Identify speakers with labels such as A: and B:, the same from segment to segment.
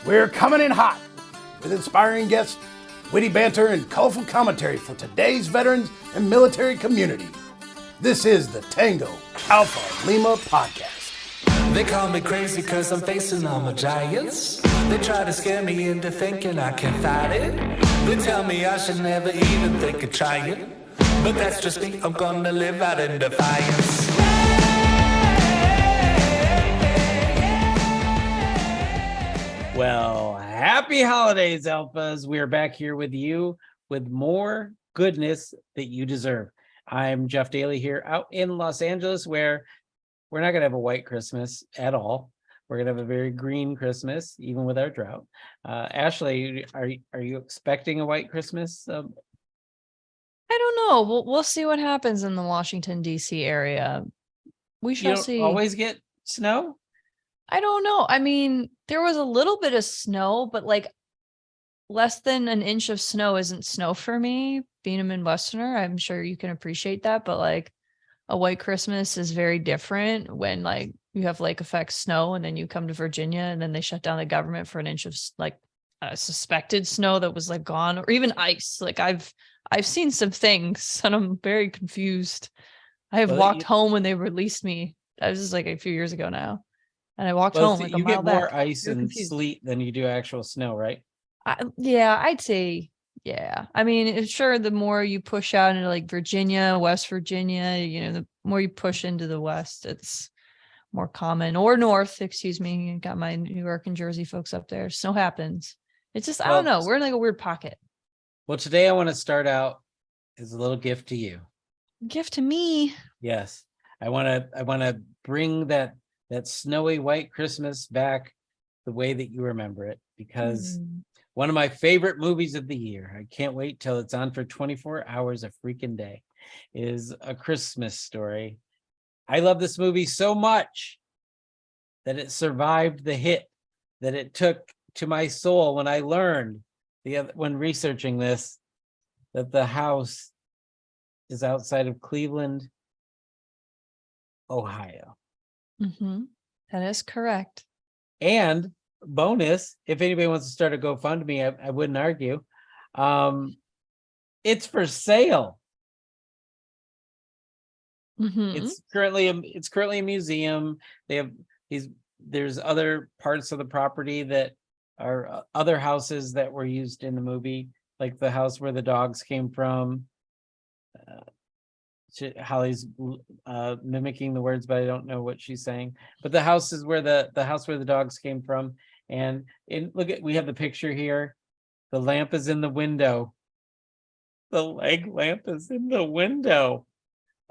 A: We're coming in hot with inspiring guests, witty banter, and colorful commentary for today's veterans and military community. This is the Tango Alpha Lima podcast.
B: They call me crazy cause I'm facing all my giants. They try to scare me into thinking I can fight it. They tell me I should never even think of trying. But that's just me, I'm gonna live out in defiance.
C: Well, happy holidays, Alphas. We are back here with you with more goodness that you deserve. I'm Jeff Daly here out in Los Angeles, where we're not going to have a white Christmas at all. We're going to have a very green Christmas, even with our drought. Ashley, are you expecting a white Christmas?
D: I don't know. We'll see what happens in the Washington, D.C. area. We shall see.
C: Always get snow?
D: I don't know. I mean, there was a little bit of snow, but like less than an inch of snow isn't snow for me. Being a Midwesterner, I'm sure you can appreciate that. But like a white Christmas is very different when like you have lake effect snow and then you come to Virginia and then they shut down the government for an inch of like suspected snow that was like gone, or even ice. Like I've seen some things and I'm very confused. I have walked home when they released me. That was just like a few years ago now. And I walked home like a mile back.
C: You get more ice and sleet than you do actual snow, right?
D: Yeah, I'd say, yeah. I mean, sure, the more you push out into like Virginia, West Virginia, you know, the more you push into the West, it's more common. Or North, excuse me. Got my New York and Jersey folks up there. Snow happens. It's just, I don't know. We're in like a weird pocket.
C: Well, today I want to start out as a little gift to you.
D: Gift to me?
C: Yes. I want to bring that snowy white Christmas back the way that you remember it, because one of my favorite movies of the year, I can't wait till it's on for 24 hours a freaking day, is A Christmas Story. I love this movie so much that it survived the hit that it took to my soul when I learned when researching this, that the house is outside of Cleveland, Ohio.
D: Mm-hmm. That is correct.
C: And bonus, if anybody wants to start a GoFundMe, I wouldn't argue. It's for sale.
D: Mm-hmm.
C: It's currently a museum. There's other parts of the property that are other houses that were used in the movie, like the house where the dogs came from. Holly's mimicking the words, but I don't know what she's saying. But the house is where the house where the dogs came from. And we have the picture here. The lamp is in the window. The leg lamp is in the window.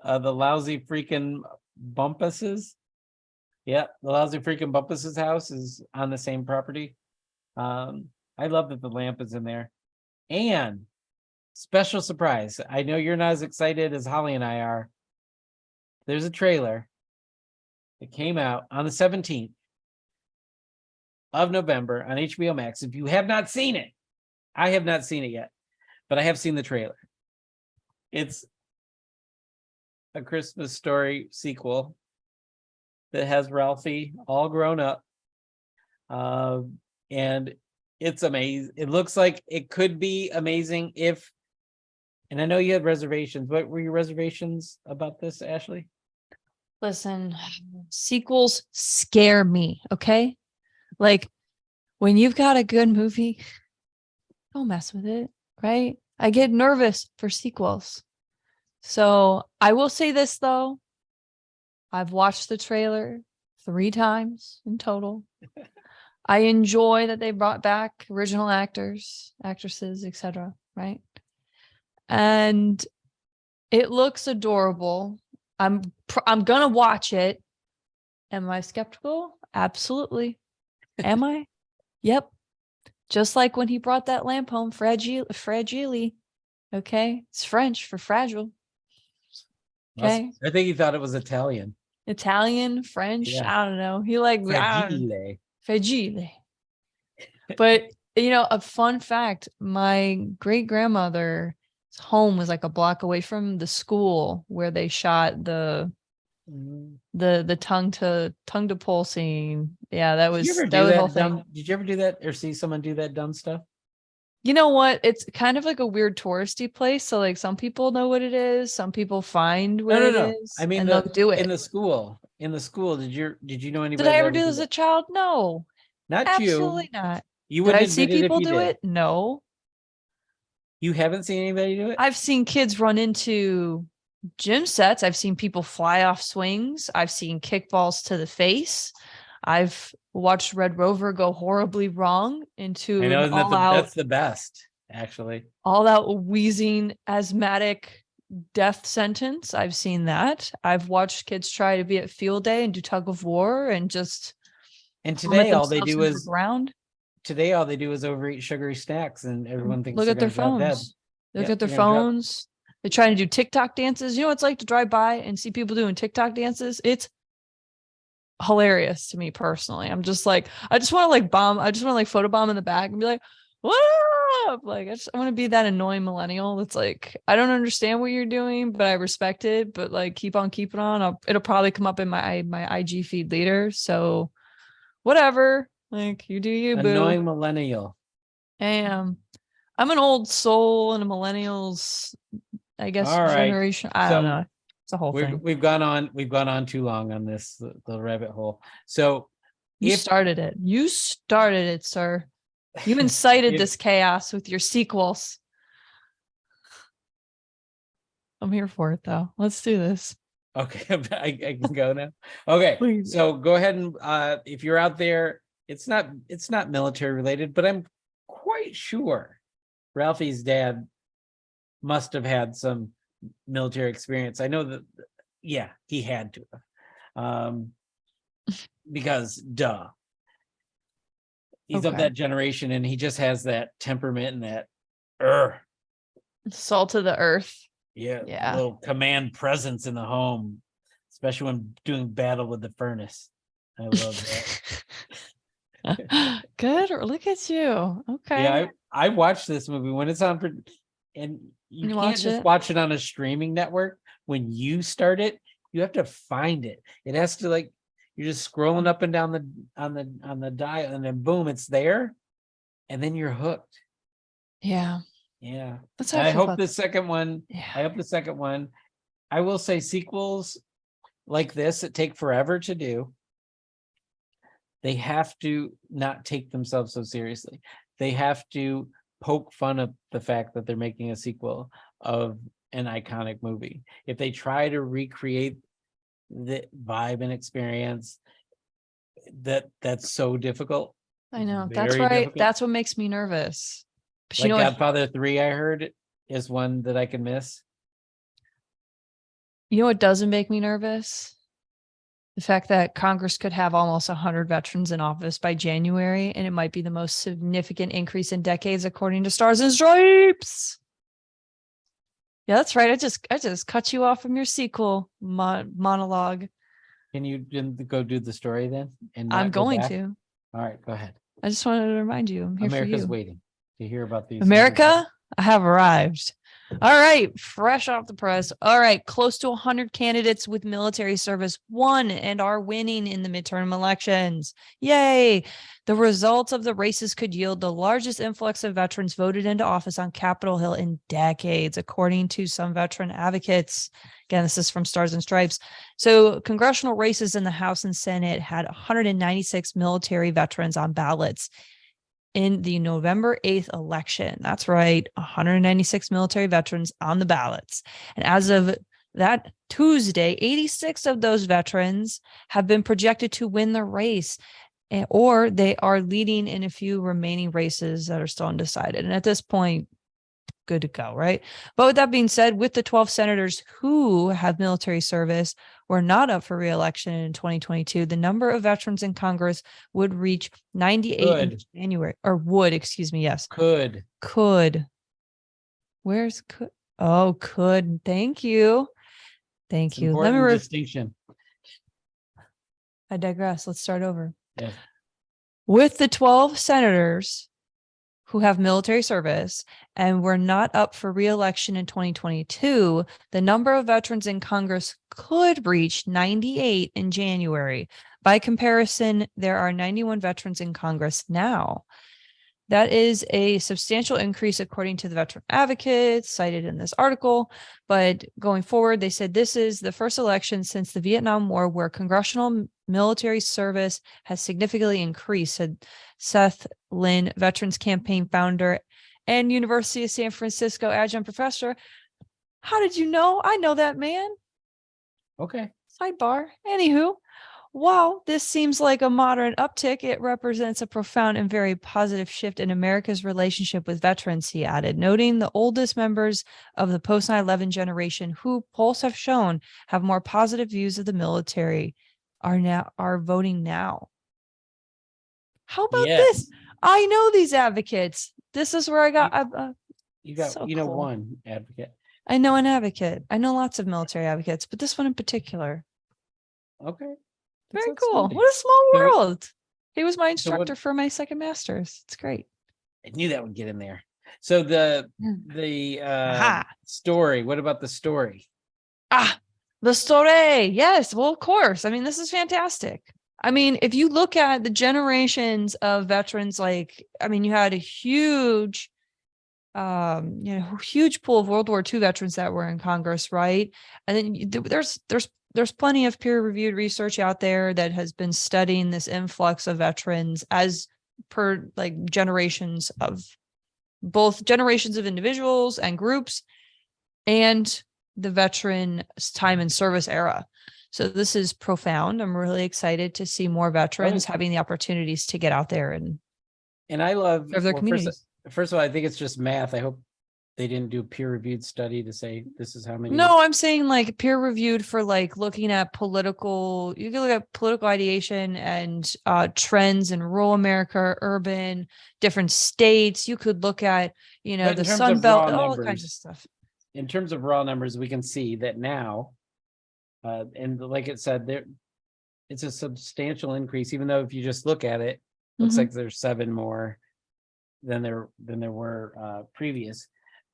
C: The lousy freaking Bumpus's. Yeah, the lousy freaking Bumpus's house is on the same property. I love that the lamp is in there. And special surprise. I know you're not as excited as Holly and I are. There's a trailer that came out on the 17th of November on HBO Max. If you have not seen it, I have not seen it yet, but I have seen the trailer. It's a Christmas Story sequel that has Ralphie all grown up. And it's amazing. It looks like it could be amazing if, and I know you had reservations. What were your reservations about this, Ashley?
D: Listen, sequels scare me, okay? Like, when you've got a good movie, don't mess with it, right? I get nervous for sequels. So I will say this, though. I've watched the trailer 3 times in total. I enjoy that they brought back original actors, actresses, etc., right? And it looks adorable. I'm gonna watch it. Am I skeptical? Absolutely. Am I? Yep. Just like when he brought that lamp home, fragile. Okay, it's French for fragile. Okay,
C: I think he thought it was Italian.
D: Italian, French.
C: Yeah.
D: I don't know. He like
C: Fragile.
D: But you know, a fun fact: my great grandmother's home was like a block away from the school where they shot the The tongue to pole scene. Yeah, that
C: Did you
D: was
C: ever
D: that
C: do
D: was the
C: that
D: whole thing.
C: dumb? Did you ever do that or see someone do that dumb stuff?
D: You know what? It's kind of like a weird touristy place. So like some people know what it is, some people find
C: No,
D: where
C: no,
D: it
C: no.
D: is,
C: I mean
D: and they'll do
C: in
D: it.
C: the school. In the school, did you know
D: Did
C: anybody
D: I
C: that
D: ever
C: ever
D: do
C: did
D: this as
C: that?
D: a child? No,
C: Not you.
D: absolutely not.
C: You
D: Did I
C: wouldn't
D: see
C: admit it if
D: people
C: you
D: do
C: did.
D: it? No.
C: You haven't seen anybody do it?
D: I've seen kids run into gym sets. I've seen people fly off swings. I've seen kickballs to the face. I've watched Red Rover go horribly wrong into
C: I know,
D: an
C: isn't that
D: all-out
C: that's the best, actually.
D: wheezing asthmatic death sentence. I've seen that. I've watched kids try to be at field day and do tug of war and just
C: And
D: vomit
C: today all they
D: themselves
C: do
D: into the
C: is
D: ground.
C: overeat sugary snacks, and everyone thinks
D: Look
C: they're
D: at their
C: gonna drop dead.
D: phones. Look
C: Yep,
D: at their
C: they're gonna drop.
D: phones. They're trying to do TikTok dances. You know what it's like to drive by and see people doing TikTok dances? It's hilarious to me personally. I'm just like, I just want to like bomb. I just want to like photobomb in the back and be like, what up? Like, I want to be that annoying millennial that's like, I don't understand what you're doing, but I respect it. But like, keep on keeping on. It'll probably come up in my IG feed later. So whatever. Like, you do you, boo.
C: Annoying millennial.
D: I'm an old soul and a millennials, I guess,
C: All right.
D: generation. I don't
C: So
D: know. It's a whole thing.
C: We've gone on too long on this, the rabbit hole. So
D: You
C: if
D: started it. You started it, sir. You incited
C: if-
D: this chaos with your sequels. I'm here for it, though. Let's do this.
C: Okay, I can go now. Okay,
D: Please.
C: so go ahead and if you're out there, it's not military related, but I'm quite sure Ralphie's dad must have had some military experience. I know that, yeah, he had to have. Because duh. He's of
D: Okay.
C: that generation and he just has that temperament and that
D: Salt of the earth.
C: yeah,
D: Yeah.
C: little command presence in the home, especially when doing battle with the furnace. I love that.
D: Good. Look at you. Okay.
C: Yeah, I watched this movie when it's on and you
D: You
C: can't
D: watch
C: just
D: it?
C: watch it on a streaming network. When you start it, you have to find it. It has to, like, you're just scrolling up and down on the dial, and then boom, it's there, and then you're hooked.
D: Yeah.
C: Yeah.
D: That's
C: And
D: how
C: I
D: I feel
C: hope
D: about
C: the second one.
D: Yeah.
C: I hope the second one. I will say sequels like this that take forever to do. They have to not take themselves so seriously. They have to poke fun at the fact that they're making a sequel of an iconic movie. If they try to recreate the vibe and experience, that's so difficult.
D: I know. That's
C: Very
D: right.
C: difficult.
D: That's what makes me nervous. But
C: Like
D: you know what?
C: Godfather 3, I heard, is one that I can miss.
D: You know what doesn't make me nervous? The fact that Congress could have almost 100 veterans in office by January, and it might be the most significant increase in decades, according to Stars and Stripes. Yeah, that's right. I just cut you off from your sequel monologue.
C: Can you go do the story then? And
D: I'm
C: not go
D: going
C: back?
D: to.
C: All right, go ahead.
D: I just wanted to remind you, I'm here
C: America's
D: for you.
C: waiting to hear about these.
D: America, I have arrived. All right, fresh off the press. All right, close to 100 candidates with military service won and are winning in the midterm elections. Yay! The results of the races could yield the largest influx of veterans voted into office on Capitol Hill in decades, according to some veteran advocates. Again, this is from Stars and Stripes. So congressional races in the House and Senate had 196 military veterans on ballots in the November 8th election. That's right, 196 military veterans on the ballots. And as of that Tuesday, 86 of those veterans have been projected to win the race, or they are leading in a few remaining races that are still undecided. And at this point, good to go, right? But with that being said, with the 12 senators who have military service were not up for re-election in 2022, the number of veterans in Congress would reach 98 in January, or would, excuse me, yes.
C: Could.
D: Where's could? Oh, could. Thank you. Thank
C: It's
D: you.
C: important distinction.
D: I digress. Let's start over.
C: Yes.
D: With the 12 senators who have military service and were not up for re-election in 2022, the number of veterans in Congress could reach 98 in January. By comparison, there are 91 veterans in Congress now. That is a substantial increase according to the veteran advocates cited in this article. But going forward, they said this is the first election since the Vietnam War where congressional military service has significantly increased, said Seth Lin, Veterans Campaign founder and University of San Francisco adjunct professor. How did you know? I know that man.
C: Okay.
D: Sidebar. Anywho, while this seems like a moderate uptick, it represents a profound and very positive shift in America's relationship with veterans, he added, noting the oldest members of the post 9/11 generation who polls have shown have more positive views of the military are voting now. How about
C: Yeah.
D: this? I know these advocates. This is where I got
C: You got,
D: so
C: you know,
D: cool.
C: one advocate.
D: I know an advocate. I know lots of military advocates, but this one in particular.
C: Okay.
D: Very
C: That's
D: cool.
C: outstanding.
D: What a small
C: So-
D: world. He was my
C: so what-
D: instructor for my second master's. It's great.
C: I knew that would get in there. So the
D: Aha.
C: story, what about the story?
D: The story. Yes. Well, of course. I mean, this is fantastic. I mean, if you look at the generations of veterans, like, I mean, you had a huge, huge pool of World War II veterans that were in Congress, right? And then there's plenty of peer-reviewed research out there that has been studying this influx of veterans as per like generations of both generations of individuals and groups and the veteran time and service era. So this is profound. I'm really excited to see more veterans having the opportunities to get out there and
C: I love
D: serve their communities.
C: First of all, I think it's just math. I hope they didn't do a peer-reviewed study to say this is how many.
D: No, I'm saying like peer reviewed for like looking at political, you can look at political ideation and trends in rural America, urban, different states. You could look at,
C: But in
D: the
C: terms
D: Sun
C: of
D: Belt,
C: raw
D: all
C: numbers,
D: kinds of stuff.
C: In terms of raw numbers, we can see that now, and like it said, it's a substantial increase, even though if you just look at it, looks
D: Mhm.
C: like there's 7 more than there were previous.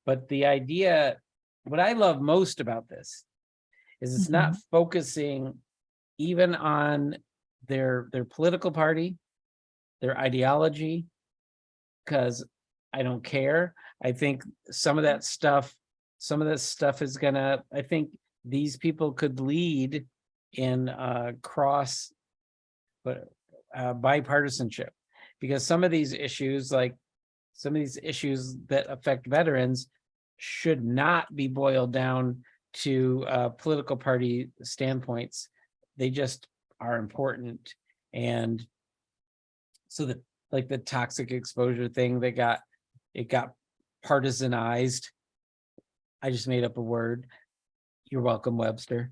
C: But the idea, what I love most about this is it's not focusing even on their political party, their ideology, because I don't care. I think some of that stuff is gonna, I think these people could lead in cross bipartisanship, because some of these issues that affect veterans should not be boiled down to political party standpoints. They just are important. And so like the toxic exposure thing, it got partisanized. I just made up a word. You're welcome, Webster.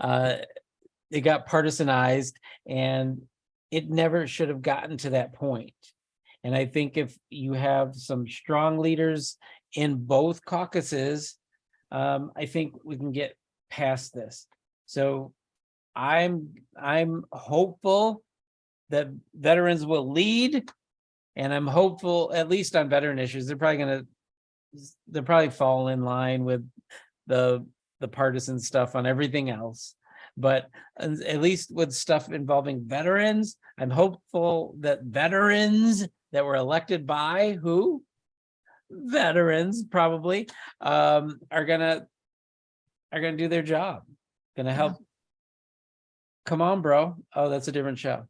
C: It got partisanized, and it never should have gotten to that point. And I think if you have some strong leaders in both caucuses, I think we can get past this. So I'm hopeful that veterans will lead, and I'm hopeful, at least on veteran issues, they'll probably fall in line with the partisan stuff on everything else. But at least with stuff involving veterans, I'm hopeful that veterans that were elected by who? Veterans probably are gonna do their job, gonna help. Come on, bro. Oh, that's a different show.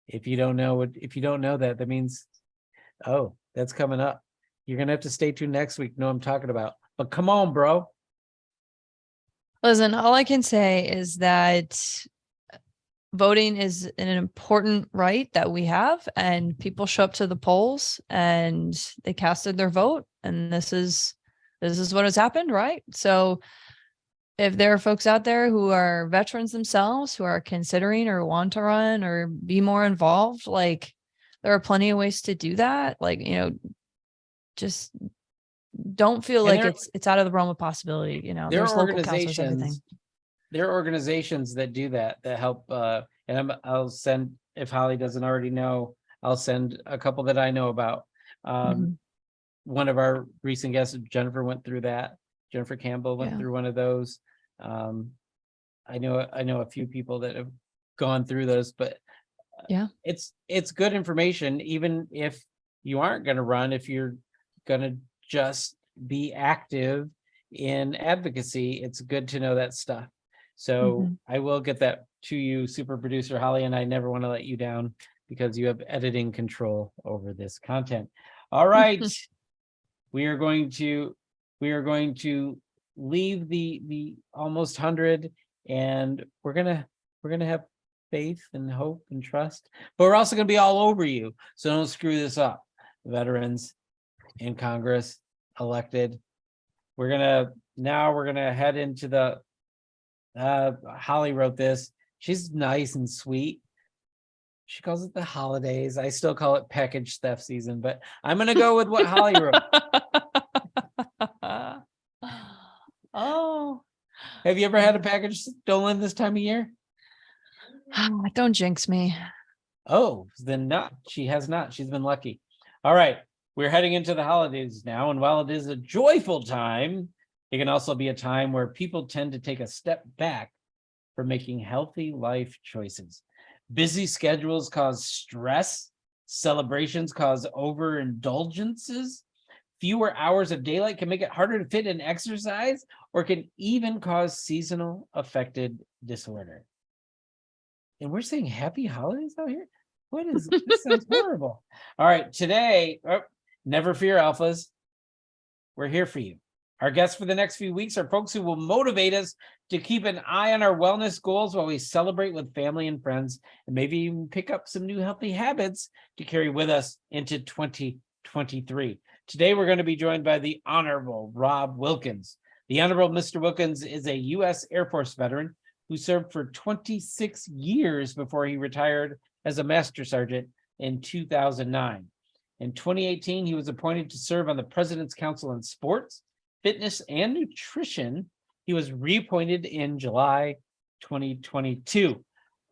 C: If you don't know that, that means, oh, that's coming up. You're gonna have to stay tuned next week to know what I'm talking about. But come on, bro.
D: Listen, all I can say is that voting is an important right that we have, and people show up to the polls and they casted their vote, and this is what has happened, right? So if there are folks out there who are veterans themselves who are considering or want to run or be more involved, like there are plenty of ways to do that. Like, just don't feel like it's out of the realm of possibility. There's local councils, everything.
C: There are organizations that do that help. And I'll send, if Holly doesn't already know, I'll send a couple that I know about. One of our recent guests, Jennifer, went through that. Jennifer Campbell went through one of those. I know a few people that have gone through those, but
D: Yeah.
C: it's good information, even if you aren't going to run, if you're going to just be active in advocacy, it's good to know that stuff. So I will get that to you, super producer Holly, and I never want to let you down because you have editing control over this content. All right. We are going to leave the almost 100, and we're gonna have faith and hope and trust, but we're also gonna be all over you. So don't screw this up. Veterans in Congress elected. We're gonna head into the Holly wrote this. She's nice and sweet. She calls it the holidays. I still call it package theft season, but I'm gonna go with what Holly wrote.
D: Oh,
C: Have you ever had a package stolen this time of year?
D: don't jinx me.
C: Oh, then not. She has not. She's been lucky. All right. We're heading into the holidays now. And while it is a joyful time, it can also be a time where people tend to take a step back for making healthy life choices. Busy schedules cause stress. Celebrations cause overindulgences. Fewer hours of daylight can make it harder to fit in exercise, or can even cause seasonal affected disorder. And we're saying happy holidays out here? What is this? Sounds horrible. All right, today, never fear, alphas. We're here for you. Our guests for the next few weeks are folks who will motivate us to keep an eye on our wellness goals while we celebrate with family and friends, and maybe even pick up some new healthy habits to carry with us into 2023. Today, we're going to be joined by the Honorable Rob Wilkins. The Honorable Mr. Wilkins is a U.S. Air Force veteran who served for 26 years before he retired as a Master Sergeant in 2009. In 2018, he was appointed to serve on the President's Council on Sports, Fitness, and Nutrition. He was reappointed in July 2022.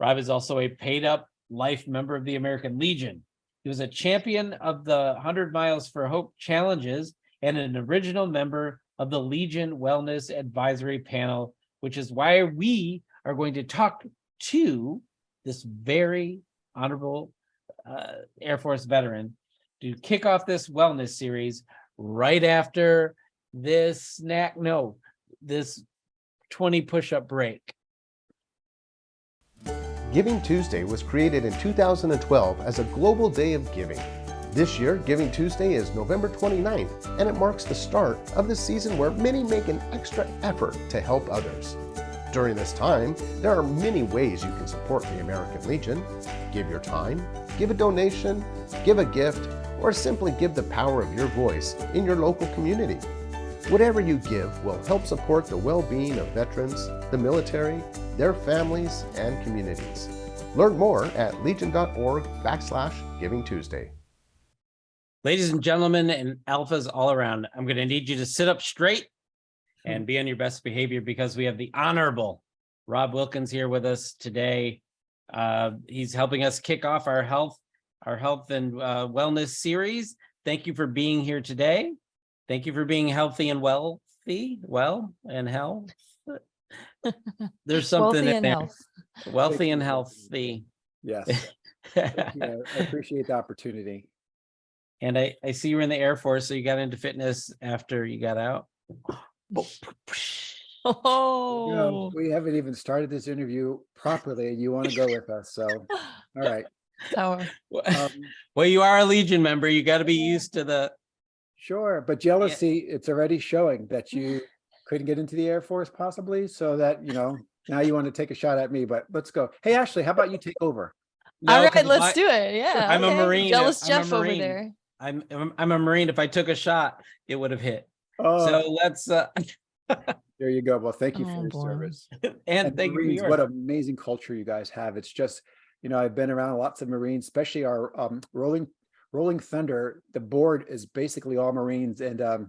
C: Rob is also a paid-up life member of the American Legion. He was a champion of the 100 Miles for Hope challenges and an original member of the Legion Wellness Advisory Panel, which is why we are going to talk to this very honorable Air Force veteran to kick off this wellness series right after this this 20 push-up break.
E: Giving Tuesday was created in 2012 as a global day of giving. This year, Giving Tuesday is November 29th, and it marks the start of the season where many make an extra effort to help others. During this time, there are many ways you can support the American Legion. Give your time, give a donation, give a gift, or simply give the power of your voice in your local community. Whatever you give will help support the well-being of veterans, the military, their families, and communities. Learn more at legion.org/Giving Tuesday.
C: Ladies and gentlemen, and alphas all around, I'm going to need you to sit up straight and be on your best behavior, because we have the Honorable Rob Wilkins here with us today. He's helping us kick off our health and wellness series. Thank you for being here today. Thank you for being healthy and wealthy. There's something
D: Wealthy
C: in
D: and
C: there.
D: health.
C: Wealthy and healthy.
F: Yes. Yeah, I appreciate the opportunity.
C: And I see you were in the Air Force, so you got into fitness after you got out.
D: Oh,
F: We haven't even started this interview properly, and you want to go with us. So, all right.
D: tower.
C: Well, you are a Legion member. You got to be used to the.
F: Sure. But jealousy, it's already showing that you couldn't get into the Air Force possibly. So that, now you want to take a shot at me, but let's go. Hey, Ashley, how about you take over?
C: No,
D: All right,
C: 'cause
D: let's do it. Yeah.
C: I'm a
D: okay.
C: Marine.
D: Jealous
C: I'm a
D: Jeff over
C: Marine.
D: there.
C: I'm a Marine. If I took a shot, it would have hit.
F: Oh,
C: So let's.
F: there you go. Well, thank you for
D: Oh,
F: your
D: boy.
F: service.
C: And thank you for
F: Marines,
C: yours.
F: what amazing culture you guys have. It's just, I've been around lots of Marines, especially our Rolling Thunder. The board is basically all Marines, and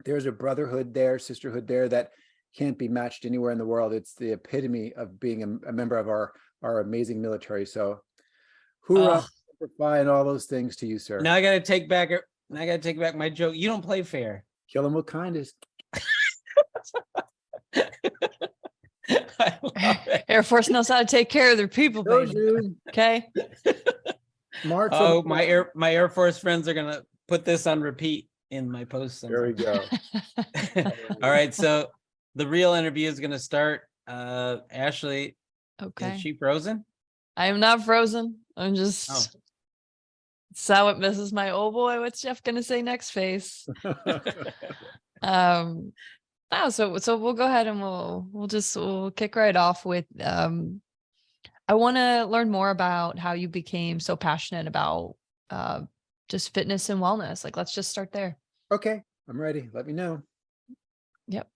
F: there's a brotherhood there, sisterhood there that can't be matched anywhere in the world. It's the epitome of being a member of our amazing military. So hoorah, and all those things to you, sir.
C: Now I got to take back my joke. You don't play fair.
F: Kill them with kindness.
C: I love it.
D: Air Force knows how to take care of their people,
F: Go,
D: baby.
F: June.
D: Okay.
F: March.
C: Oh, my Air Force friends are gonna put this on repeat in my posts.
F: There we go.
C: All right, so the real interview is gonna start. Ashley,
D: Okay.
C: is she frozen?
D: I am not frozen. I'm just
C: Oh.
D: so it misses my oh boy, what's Jeff gonna say next face? Oh, so we'll go ahead and we'll kick right off with I want to learn more about how you became so passionate about just fitness and wellness. Like, let's just start there.
F: Okay, I'm ready. Let me know.
D: Yep.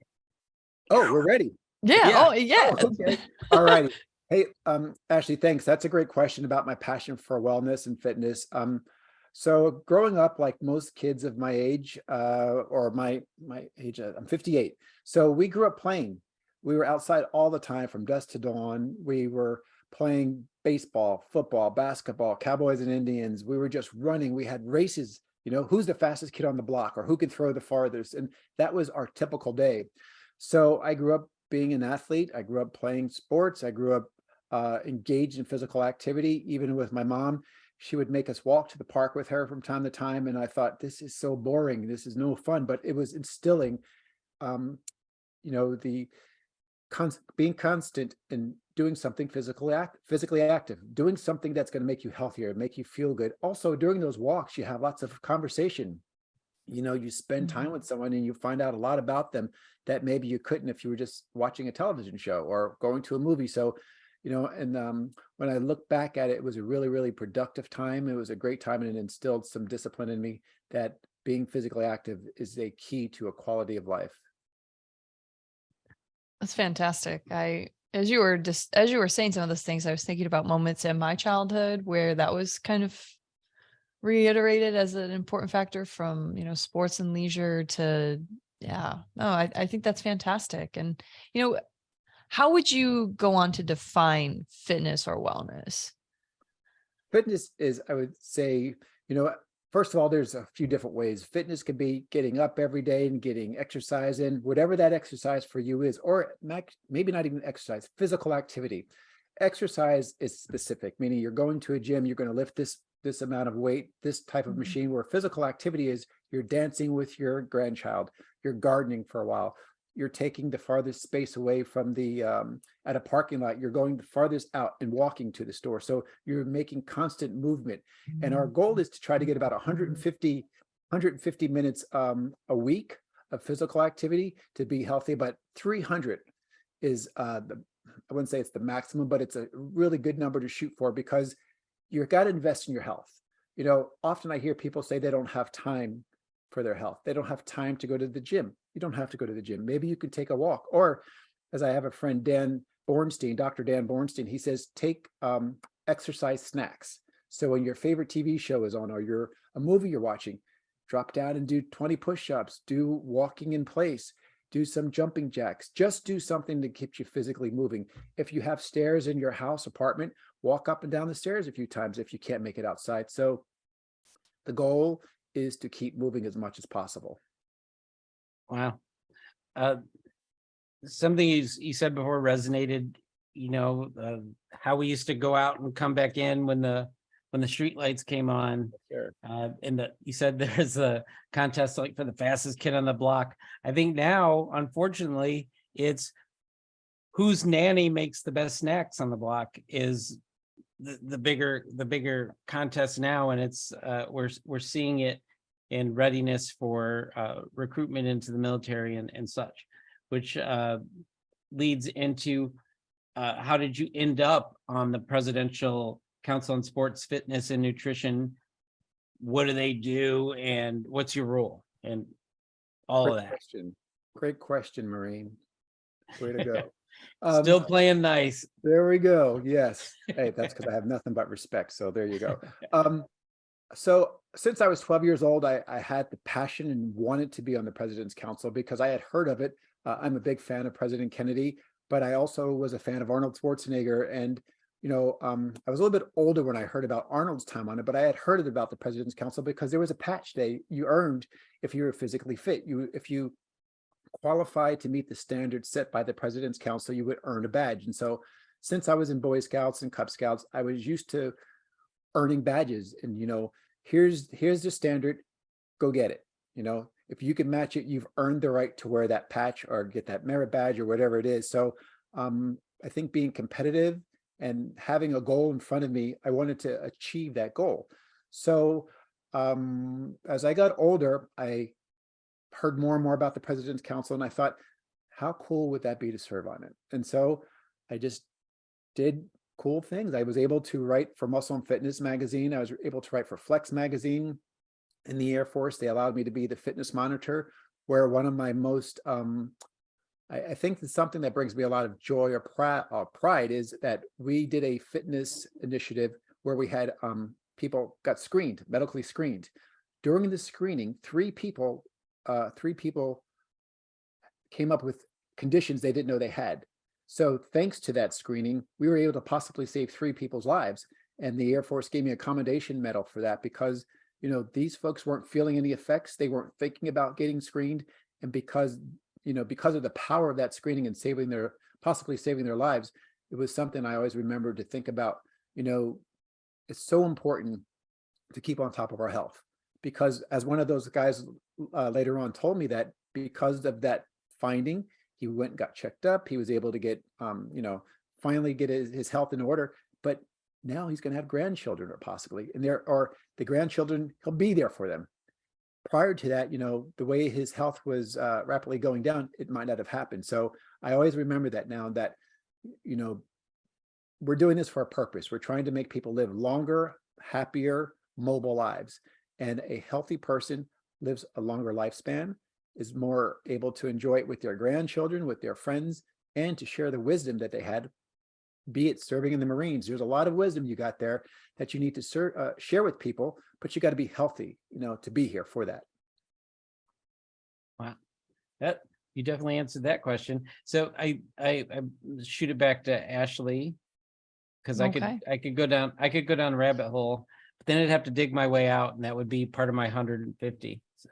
F: Oh, we're ready.
D: Yeah.
C: Yeah.
D: Oh, yeah.
F: Oh, okay. All righty. Hey, Ashley, thanks. That's a great question about my passion for wellness and fitness. So growing up, like most kids of my age, or my age, I'm 58. So we grew up playing. We were outside all the time from dusk to dawn. We were playing baseball, football, basketball, Cowboys and Indians. We were just running. We had races, who's the fastest kid on the block or who can throw the farthest. And that was our typical day. So I grew up being an athlete. I grew up playing sports. I grew up engaged in physical activity. Even with my mom, she would make us walk to the park with her from time to time. And I thought, this is so boring. This is no fun, but it was instilling, the being constant and doing something physically active, doing something that's going to make you healthier, make you feel good. Also, during those walks, you have lots of conversation. You spend time with someone and you find out a lot about them that maybe you couldn't if you were just watching a television show or going to a movie. So, when I look back at it, it was a really, really productive time. It was a great time, and it instilled some discipline in me that being physically active is a key to a quality of life.
D: That's fantastic. As you were saying some of those things, I was thinking about moments in my childhood where that was kind of reiterated as an important factor, from, sports and leisure to, yeah. No, I think that's fantastic. And, how would you go on to define fitness or wellness?
F: Fitness is, I would say, first of all, there's a few different ways. Fitness could be getting up every day and getting exercise in, whatever that exercise for you is, or maybe not even exercise, physical activity. Exercise is specific, meaning you're going to a gym, you're going to lift this amount of weight, this type of machine. Where physical activity is, you're dancing with your grandchild, you're gardening for a while, you're taking the farthest space away from the at a parking lot, you're going the farthest out and walking to the store. So you're making constant movement. And our goal is to try to get about 150 minutes a week of physical activity to be healthy. But 300 is I wouldn't say it's the maximum, but it's a really good number to shoot for, because you've got to invest in your health. Often I hear people say they don't have time for their health. They don't have time to go to the gym. You don't have to go to the gym. Maybe you could take a walk. Or, as I have a friend, Dr. Dan Bornstein, he says, take exercise snacks. So when your favorite TV show is on, or a movie you're watching, drop down and do 20 push-ups, do walking in place, do some jumping jacks, just do something that keeps you physically moving. If you have stairs in your house, apartment, walk up and down the stairs a few times if you can't make it outside. So the goal is to keep moving as much as possible.
C: Wow. Something you said before resonated, how we used to go out and come back in when the street lights came on.
F: Sure.
C: And you said there's a contest like for the fastest kid on the block. I think now, unfortunately, it's whose nanny makes the best snacks on the block is the bigger contest now. And it's we're seeing it in readiness for recruitment into the military and such, which leads into how did you end up on the Presidential Council on Sports, Fitness, and Nutrition? What do they do, and what's your role, and all of that?
F: Great question, Marine. Way to go.
C: Still playing nice.
F: There we go. Yes. Hey, that's because I have nothing but respect. So there you go. So since I was 12 years old, I had the passion and wanted to be on the President's Council because I had heard of it. I'm a big fan of President Kennedy, but I also was a fan of Arnold Schwarzenegger. And, I was a little bit older when I heard about Arnold's time on it, but I had heard it about the President's Council because there was a patch day you earned if you were physically fit. If you qualify to meet the standards set by the President's Council, you would earn a badge. And so since I was in Boy Scouts and Cub Scouts, I was used to earning badges. And, here's the standard, go get it. If you can match it, you've earned the right to wear that patch or get that merit badge or whatever it is. So I think being competitive and having a goal in front of me, I wanted to achieve that goal. So as I got older, I heard more and more about the President's Council, and I thought, how cool would that be to serve on it? And so I just did cool things. I was able to write for Muscle and Fitness magazine. I was able to write for Flex magazine. In the Air Force, they allowed me to be the fitness monitor, where one of my most, I think it's something that brings me a lot of joy or pride is that we did a fitness initiative where we had people got screened, medically screened. During the screening, three people came up with conditions they didn't know they had. So thanks to that screening, we were able to possibly save 3 people's lives. And the Air Force gave me a commendation medal for that because, these folks weren't feeling any effects. They weren't thinking about getting screened. And because of the power of that screening and possibly saving their lives, it was something I always remembered to think about. It's so important to keep on top of our health, because as one of those guys later on told me, that because of that finding, he went and got checked up. He was able to get, finally get his health in order. But now he's going to have grandchildren, or possibly, and the grandchildren, he'll be there for them. Prior to that, the way his health was rapidly going down, it might not have happened. So I always remember that now, that, we're doing this for a purpose. We're trying to make people live longer, happier, mobile lives. And a healthy person lives a longer lifespan, is more able to enjoy it with their grandchildren, with their friends, and to share the wisdom that they had, be it serving in the Marines. There's a lot of wisdom you got there that you need to share with people, but you got to be healthy, to be here for that.
C: Wow, that you definitely answered that question. So I shoot it back to Ashley, because I could go down a rabbit hole, but then I'd have to dig my way out, and that would be part of my 150. So.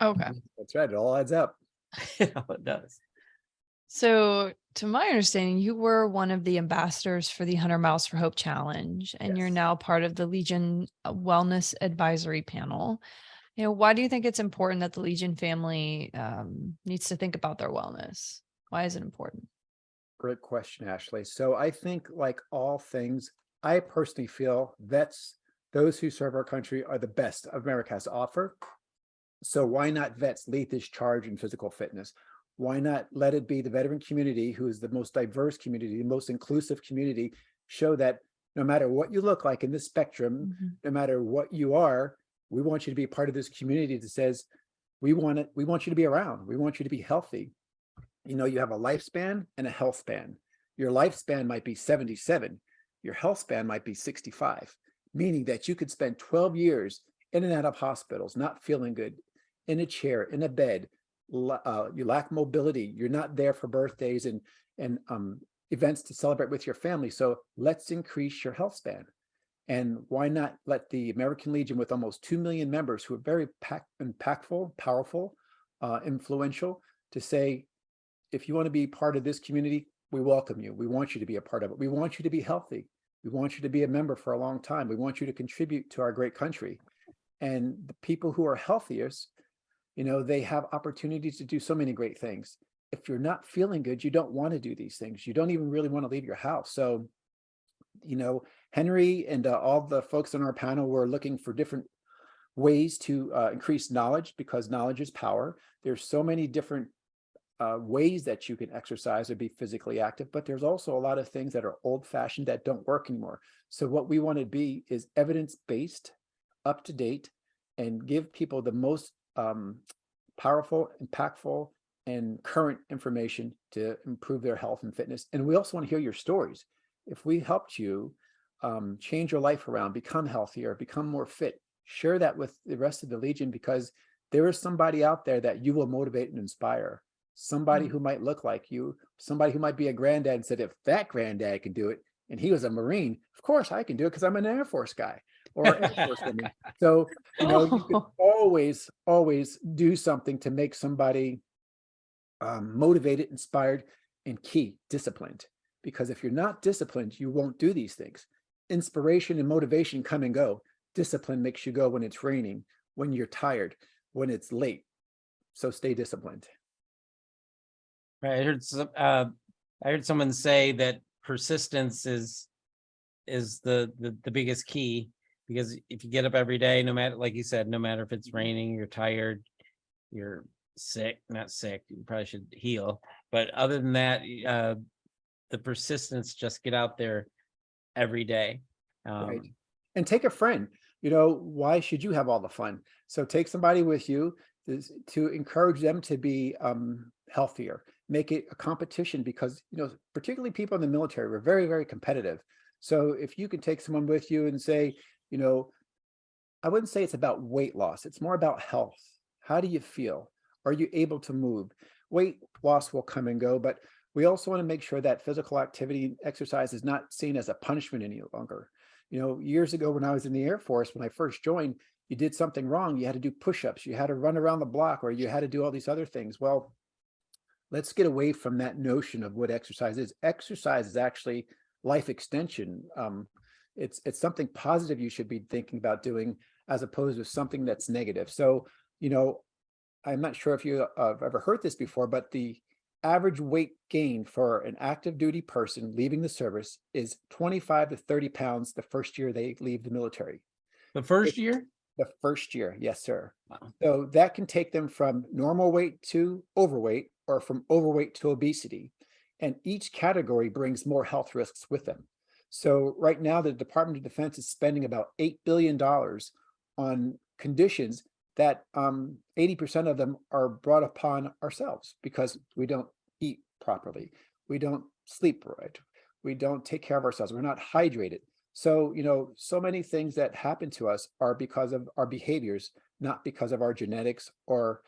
D: Okay.
F: That's right. It all adds up.
C: It does.
D: So, to my understanding, you were one of the ambassadors for the 100 Miles for Hope Challenge, and you're
F: Yes.
D: now part of the Legion Wellness Advisory Panel. Why do you think it's important that the Legion family needs to think about their wellness? Why is it important?
F: Great question, Ashley. So I think, like all things, I personally feel vets, those who serve our country, are the best America has to offer. So why not vets lead this charge in physical fitness? Why not let it be the veteran community, who is the most diverse community, the most inclusive community, show that no matter what you look like in this spectrum, no matter what you are, we want you to be part of this community that says, we want you to be around. We want you to be healthy. You have a lifespan and a health span. Your lifespan might be 77. Your health span might be 65, meaning that you could spend 12 years in and out of hospitals, not feeling good, in a chair, in a bed. You lack mobility. You're not there for birthdays and events to celebrate with your family. So let's increase your health span. And why not let the American Legion, with almost 2 million members who are very impactful, powerful, influential, to say, if you want to be part of this community, we welcome you. We want you to be a part of it. We want you to be healthy. We want you to be a member for a long time. We want you to contribute to our great country. And the people who are healthiest, they have opportunities to do so many great things. If you're not feeling good, you don't want to do these things. You don't even really want to leave your house. So, Henry and all the folks on our panel were looking for different ways to increase knowledge, because knowledge is power. There's so many different ways that you can exercise or be physically active, but there's also a lot of things that are old-fashioned that don't work anymore. So what we want to be is evidence-based, up to date, and give people the most powerful, impactful, and current information to improve their health and fitness. And we also want to hear your stories. If we helped you change your life around, become healthier, become more fit, share that with the rest of the Legion, because there is somebody out there that you will motivate and inspire. Somebody who might look like you, somebody who might be a granddad and said, if that granddad can do it, and he was a Marine, of course I can do it because I'm an Air Force guy or Air Force woman. So, you can always do something to make somebody motivated, inspired, and key, disciplined. Because if you're not disciplined, you won't do these things. Inspiration and motivation come and go. Discipline makes you go when it's raining, when you're tired, when it's late. So stay disciplined.
C: Right. I heard someone say that persistence is the biggest key, because if you get up every day, no matter, like you said, no matter if it's raining, you're tired, you're sick, not sick, you probably should heal. But other than that, the persistence, just get out there every day.
F: Right. And take a friend. You know, why should you have all the fun? So take somebody with you to encourage them to be healthier. Make it a competition, because, you know, particularly people in the military, we're very, very competitive. So if you can take someone with you and say, you know, I wouldn't say it's about weight loss. It's more about health. How do you feel? Are you able to move? Weight loss will come and go, but we also want to make sure that physical activity, exercise, is not seen as a punishment any longer. You know, years ago when I was in the Air Force, when I first joined, you did something wrong, you had to do push-ups, you had to run around the block, or you had to do all these other things. Well, let's get away from that notion of what exercise is. Exercise is actually life extension. It's something positive you should be thinking about doing, as opposed to something that's negative. So, you know, I'm not sure if you have ever heard this before, but the average weight gain for an active duty person leaving the service is 25 to 30 pounds the first year they leave the military.
C: The first year?
F: The first year, yes, sir.
C: Wow.
F: So that can take them from normal weight to overweight, or from overweight to obesity. And each category brings more health risks with them. So right now, the Department of Defense is spending about $8 billion on conditions that 80% of them are brought upon ourselves, because we don't eat properly, we don't sleep right, we don't take care of ourselves, we're not hydrated. So, you know, so many things that happen to us are because of our behaviors, not because of our genetics, or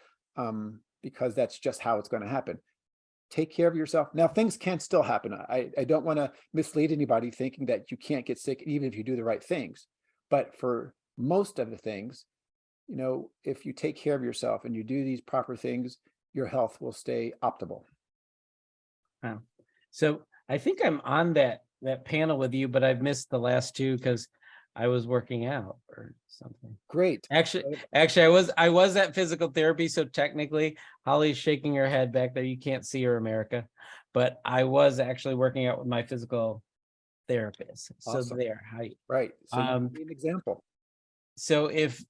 F: because that's just how it's going to happen. Take care of yourself. Now, things can still happen. I don't want to mislead anybody thinking that you can't get sick even if you do the right things. But for most of the things, you know, if you take care of yourself and you do these proper things, your health will stay optimal.
C: Wow. So I think I'm on that panel with you, but I've missed the last two because I was working out or something.
F: Great.
C: Actually, I was at physical therapy. So technically, Holly's shaking her head back there. You can't see her, America, but I was actually working out with my physical therapist. So
F: Awesome.
C: there,
F: Right. So you can be an example.
C: So if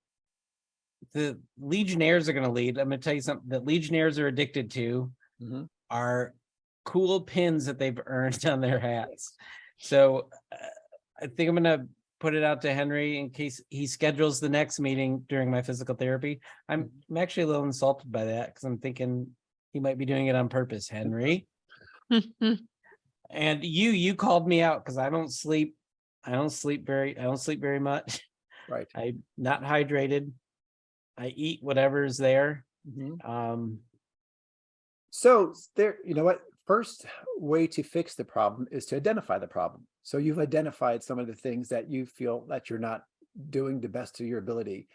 C: the Legionnaires are going to lead, I'm going to tell you something that Legionnaires are addicted to are cool pins that they've earned on their hats. So I think I'm going to put it out to Henry in case he schedules the next meeting during my physical therapy. I'm actually a little insulted by that, because I'm thinking he might be doing it on purpose, Henry. And you called me out because I don't sleep very much.
F: Right.
C: I'm not hydrated. I eat whatever's there.
F: So there, you know what? First way to fix the problem is to identify the problem. So you've identified some of the things that you feel that you're not doing the best to your ability.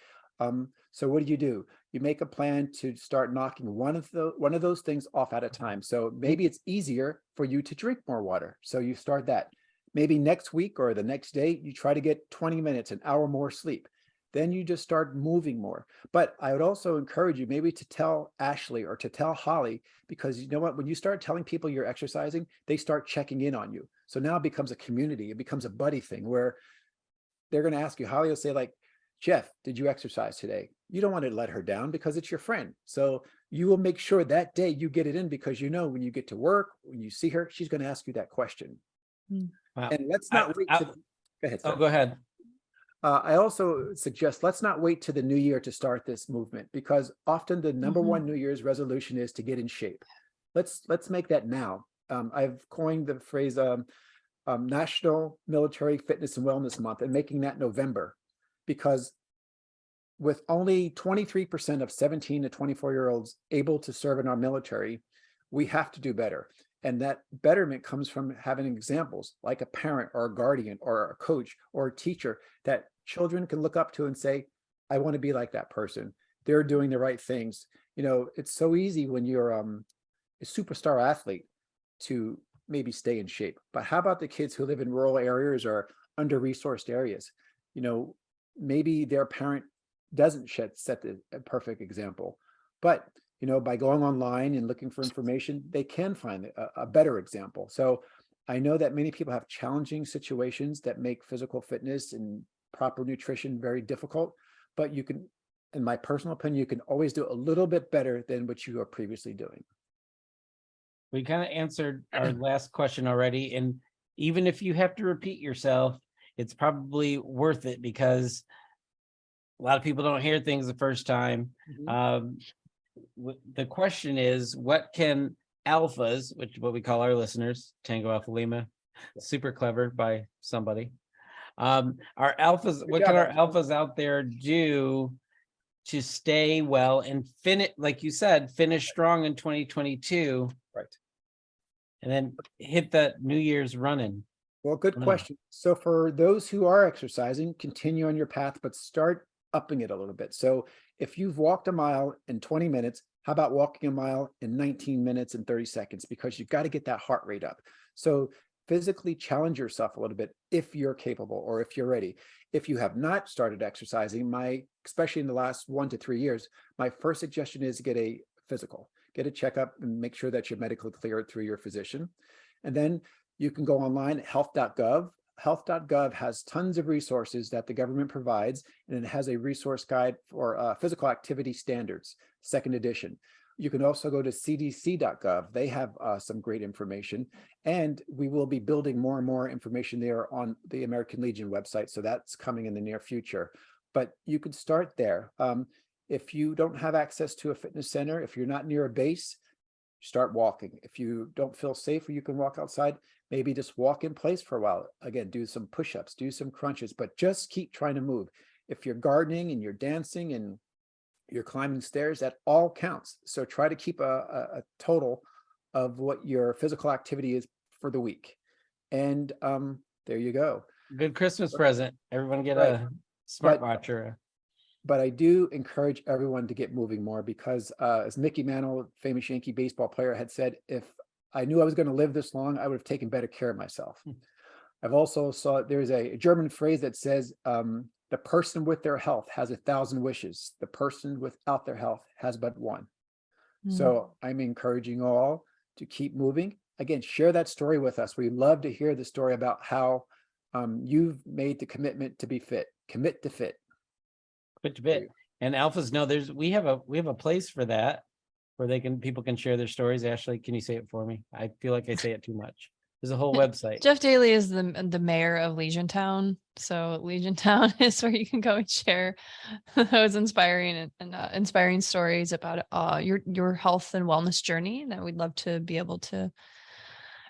F: So what do? You make a plan to start knocking one of those things off at a time. So maybe it's easier for you to drink more water. So you start that. Maybe next week or the next day, you try to get 20 minutes, an hour more sleep. Then you just start moving more. But I would also encourage you maybe to tell Ashley or to tell Holly, because you know what, when you start telling people you're exercising, they start checking in on you. So now it becomes a community, it becomes a buddy thing where they're going to ask you. Holly will say, like, Jeff, did you exercise today? You don't want to let her down because it's your friend. So you will make sure that day you get it in, because you know when you get to work, when you see her, she's going to ask you that question.
C: Wow.
F: And let's not wait to, go ahead.
C: Oh, go ahead.
F: I also suggest let's not wait to the new year to start this movement, because often the number one New Year's resolution is to get in shape. Let's make that now. I've coined the phrase National Military Fitness and Wellness Month, and making that November, because with only 23% of 17 to 24-year-olds able to serve in our military, we have to do better. And that betterment comes from having examples like a parent or a guardian or a coach or a teacher that children can look up to and say, I want to be like that person. They're doing the right things. You know, it's so easy when you're a superstar athlete to maybe stay in shape. But how about the kids who live in rural areas or under-resourced areas? Maybe their parent doesn't set a perfect example, but by going online and looking for information, they can find a better example. So I know that many people have challenging situations that make physical fitness and proper nutrition very difficult, but you can, in my personal opinion, you can always do a little bit better than what you were previously doing.
C: We kind of answered our last question already. And even if you have to repeat yourself, it's probably worth it because a lot of people don't hear things the first time. The question is, what can alphas, which what we call our listeners, Tango Alpha Lima, super clever by somebody. Our alphas, what can our alphas out there do to stay well and finish, like you said, finish strong in 2022?
F: Right.
C: And then hit that New Year's running.
F: Well, good question. So for those who are exercising, continue on your path, but start upping it a little bit. So if you've walked a mile in 20 minutes, how about walking a mile in 19 minutes and 30 seconds? Because you've got to get that heart rate up. So physically challenge yourself a little bit if you're capable or if you're ready. If you have not started exercising, especially in the last 1 to 3 years, my first suggestion is get a physical, get a checkup and make sure that you're medically cleared through your physician. And then you can go online at health.gov. Health.gov has tons of resources that the government provides, and it has a resource guide for physical activity standards, 2nd edition. You can also go to cdc.gov. They have some great information, and we will be building more and more information there on the American Legion website. So that's coming in the near future, but you could start there. If you don't have access to a fitness center, if you're not near a base, start walking. If you don't feel safe or you can walk outside, maybe just walk in place for a while. Again, do some push-ups, do some crunches, but just keep trying to move. If you're gardening and you're dancing and you're climbing stairs, that all counts. So try to keep a total of what your physical activity is for the week. And there you go.
C: Good Christmas present. Everyone get a smartwatch or
F: But I do encourage everyone to get moving more because as Mickey Mantle, famous Yankee baseball player, had said, if I knew I was going to live this long, I would have taken better care of myself. I've also saw there's a German phrase that says, the person with their health has 1,000 wishes. The person without their health has but one. So I'm encouraging all to keep moving. Again, share that story with us. We love to hear the story about how you've made the commitment to be fit. Commit to fit.
C: bit. And alphas know we have a place for that where people can share their stories. Ashley, can you say it for me? I feel like I say it too much. There's a whole website.
D: Jeff Daly is the mayor of Legiontown. So Legiontown is where you can go and share those inspiring and inspiring stories about your health and wellness journey that we'd love to be able to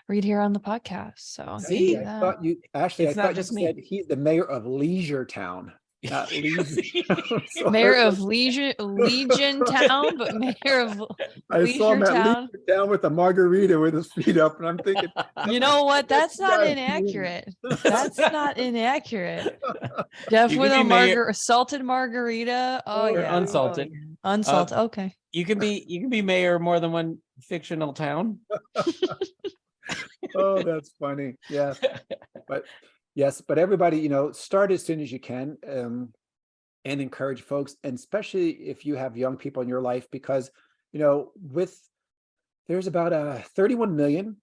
D: read here on the podcast. So
C: see,
F: I thought you said he's the mayor of Leisure Town. Not
D: mayor of Legion Town, but mayor of
F: I saw him at Leisure Town with a margarita with his feet up, and I'm thinking,
D: you know what? That's not inaccurate. That's not inaccurate. Jeff with a salted margarita. Oh yeah,
C: unsalted.
D: Unsalted. Okay.
C: You can be mayor of more than one fictional town.
F: Oh, that's funny. Yeah, but everybody, start as soon as you can, and encourage folks, and especially if you have young people in your life, because there's about 31 million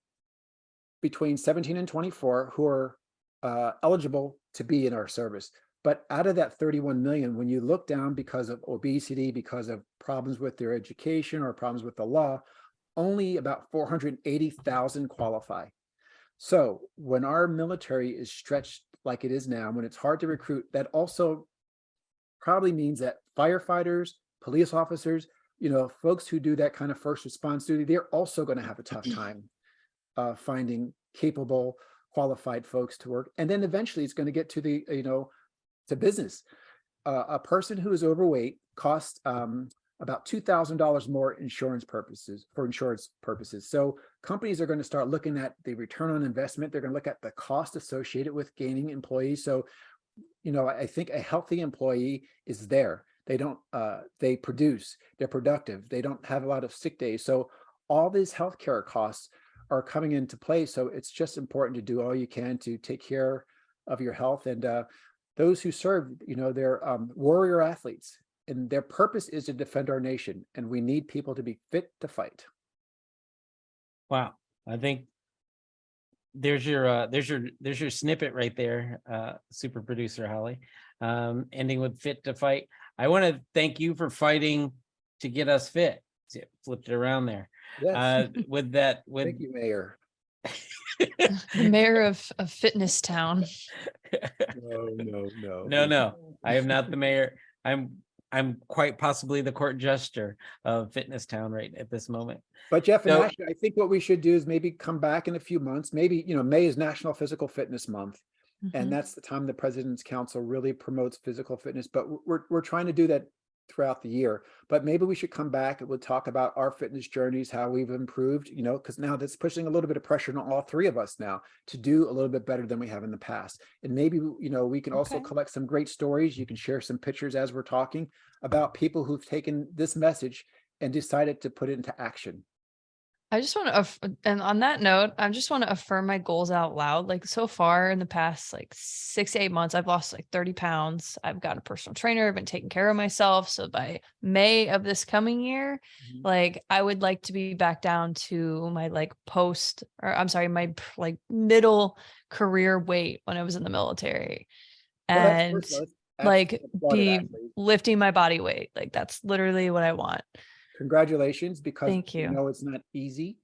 F: between 17 and 24 who are eligible to be in our service. But out of that 31 million, when you look down because of obesity, because of problems with their education or problems with the law, only about 480,000 qualify. So when our military is stretched like it is now, when it's hard to recruit, that also probably means that firefighters, police officers, folks who do that kind of first response duty, they're also going to have a tough time finding capable, qualified folks to work. And then eventually it's going to get to to business. A person who is overweight costs about $2,000 more for insurance purposes. So companies are going to start looking at the return on investment. They're going to look at the cost associated with gaining employees. So, I think a healthy employee is there. They produce, they're productive. They don't have a lot of sick days. So all these healthcare costs are coming into play. So it's just important to do all you can to take care of your health. And those who serve, they're warrior athletes, and their purpose is to defend our nation. And we need people to be fit to fight.
C: Wow. I think there's your snippet right there, super producer Holly. Ending with fit to fight. I want to thank you for fighting to get us fit. See, flipped it around there.
F: Yes.
C: Thank
F: you, Mayor.
D: The mayor of Fitness Town.
F: No.
C: I am not the mayor. I'm quite possibly the court jester of Fitness Town right at this moment.
F: But Jeff and
C: So-
F: Ashley, I think what we should do is maybe come back in a few months. Maybe, May is National Physical Fitness Month. And
D: Mhm.
F: that's the time the President's Council really promotes physical fitness. But we're trying to do that throughout the year. But maybe we should come back and we'll talk about our fitness journeys, how we've improved, because now that's pushing a little bit of pressure on all three of us now to do a little bit better than we have in the past. And maybe, we can also
D: Okay.
F: collect some great stories. You can share some pictures as we're talking about people who've taken this message and decided to put it into action.
D: I just want to, and on that note, I just want to affirm my goals out loud. Like so far in the past, like 6 to 8 months, I've lost like 30 pounds. I've got a personal trainer. I've been taking care of myself. So by May of this coming year,
F: Mhm.
D: like I would like to be back down to my my like middle career weight when I was in the military.
F: Well, that's
D: And
F: first, let's
D: like
F: actually applaud it,
D: be
F: Ashley.
D: lifting my body weight. Like that's literally what I want.
F: Congratulations, because
D: Thank
F: we
D: you.
F: know it's not easy.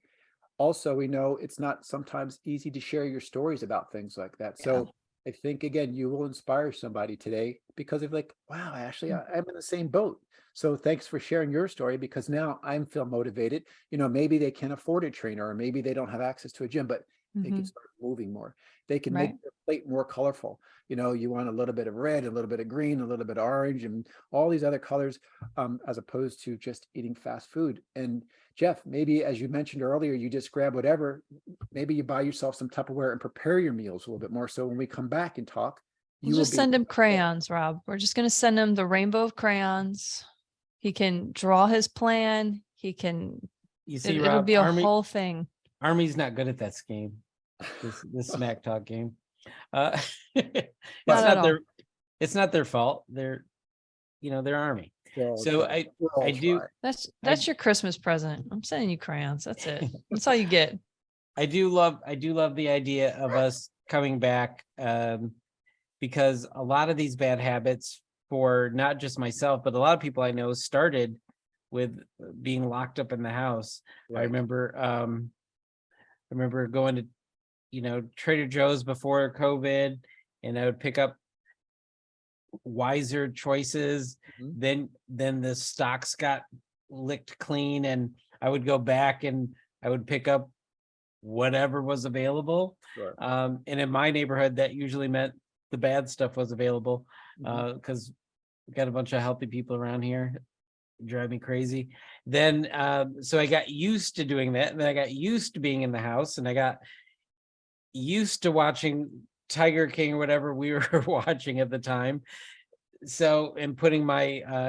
F: Also, we know it's not sometimes easy to share your stories about things like that. So I think, again, you will inspire somebody today because of like, wow, Ashley, I'm in the same boat. So thanks for sharing your story, because now I feel motivated. Maybe they can't afford a trainer, or maybe they don't have access to a gym, but they can
D: Mhm.
F: start moving more. They can
D: Right.
F: make their plate more colorful. You want a little bit of red, a little bit of green, a little bit of orange, and all these other colors, as opposed to just eating fast food. And Jeff, maybe as you mentioned earlier, you just grab whatever, maybe you buy yourself some Tupperware and prepare your meals a little bit more. So when we come back and talk, you
D: We'll
F: will
D: just
F: be
D: send him crayons, Rob. We're just going to send him the rainbow of crayons. He can draw his plan. He can,
C: You see,
D: it'll
C: Rob,
D: be a whole thing.
C: Army's not good at that game. This smack talk game. It's
D: Not at
C: not
D: all.
C: their it's not their fault. They're Army.
F: We're all
C: So
F: trying. We're all
C: I do
F: trying.
D: That's your Christmas present. I'm sending you crayons. That's it. That's all you get.
C: I do love the idea of us coming back, because a lot of these bad habits, for not just myself, but a lot of people I know, started with being locked up in the house. I
F: Right.
C: remember going to, Trader Joe's before COVID, and I would pick up Wiser choices.
F: Mhm.
C: Then the stocks got licked clean, and I would go back and I would pick up whatever was available.
F: Sure.
C: And in my neighborhood, that usually meant the bad stuff was available,
F: Mhm.
C: because we got a bunch of healthy people around here. Drive me crazy. Then so I got used to doing that, and then I got used to being in the house, and I got used to watching Tiger King or whatever we were watching at the time. So, and putting my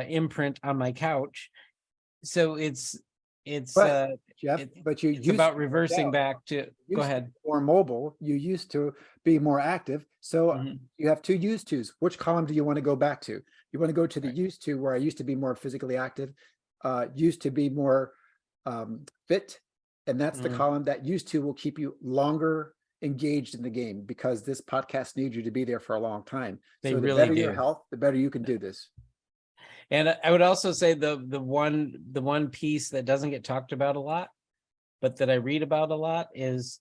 C: imprint on my couch. So it's
F: But Jeff, but you
C: it's
F: used
C: about
F: to
C: reversing
F: work out.
C: back to
F: You
C: go
F: used to
C: ahead.
F: be more mobile. You used to be more active. So
C: Mhm.
F: you have two used tos. Which column do you want to go back to? You want to go to the
C: Right.
F: used to, where I used to be more physically active, used to be more fit. And that's the
C: Mhm.
F: column that used to will keep you longer engaged in the game, because this podcast needs you to be there for a long time.
C: They
F: So the
C: really
F: better your
C: do.
F: health, the better you can do this.
C: And I would also say the one piece that doesn't get talked about a lot, but that I read about a lot, is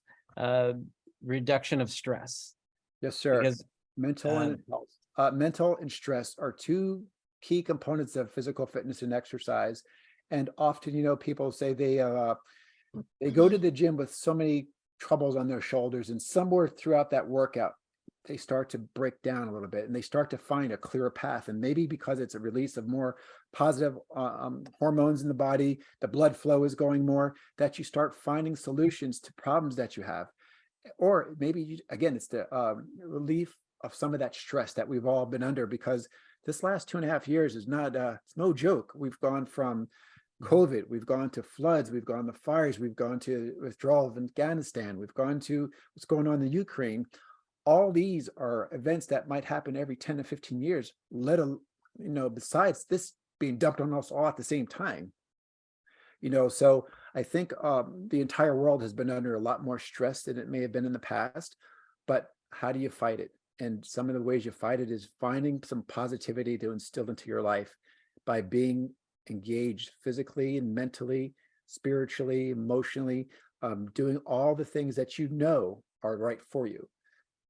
C: reduction of stress.
F: Yes, sir.
C: Because
F: Mental and health. Mental and stress are two key components of physical fitness and exercise. And often, people say they go to the gym with so many troubles on their shoulders, and somewhere throughout that workout, they start to break down a little bit, and they start to find a clearer path. And maybe because it's a release of more positive hormones in the body, the blood flow is going more, that you start finding solutions to problems that you have. Or maybe, again, it's the relief of some of that stress that we've all been under, because this last 2.5 years is not, it's no joke. We've gone from COVID, we've gone to floods, we've gone to fires, we've gone to withdrawal of Afghanistan, we've gone to what's going on in Ukraine. All these are events that might happen every 10 to 15 years, besides this being dumped on us all at the same time. So I think the entire world has been under a lot more stress than it may have been in the past. But how do you fight it? And some of the ways you fight it is finding some positivity to instill into your life by being engaged physically and mentally, spiritually, emotionally, doing all the things that are right for you.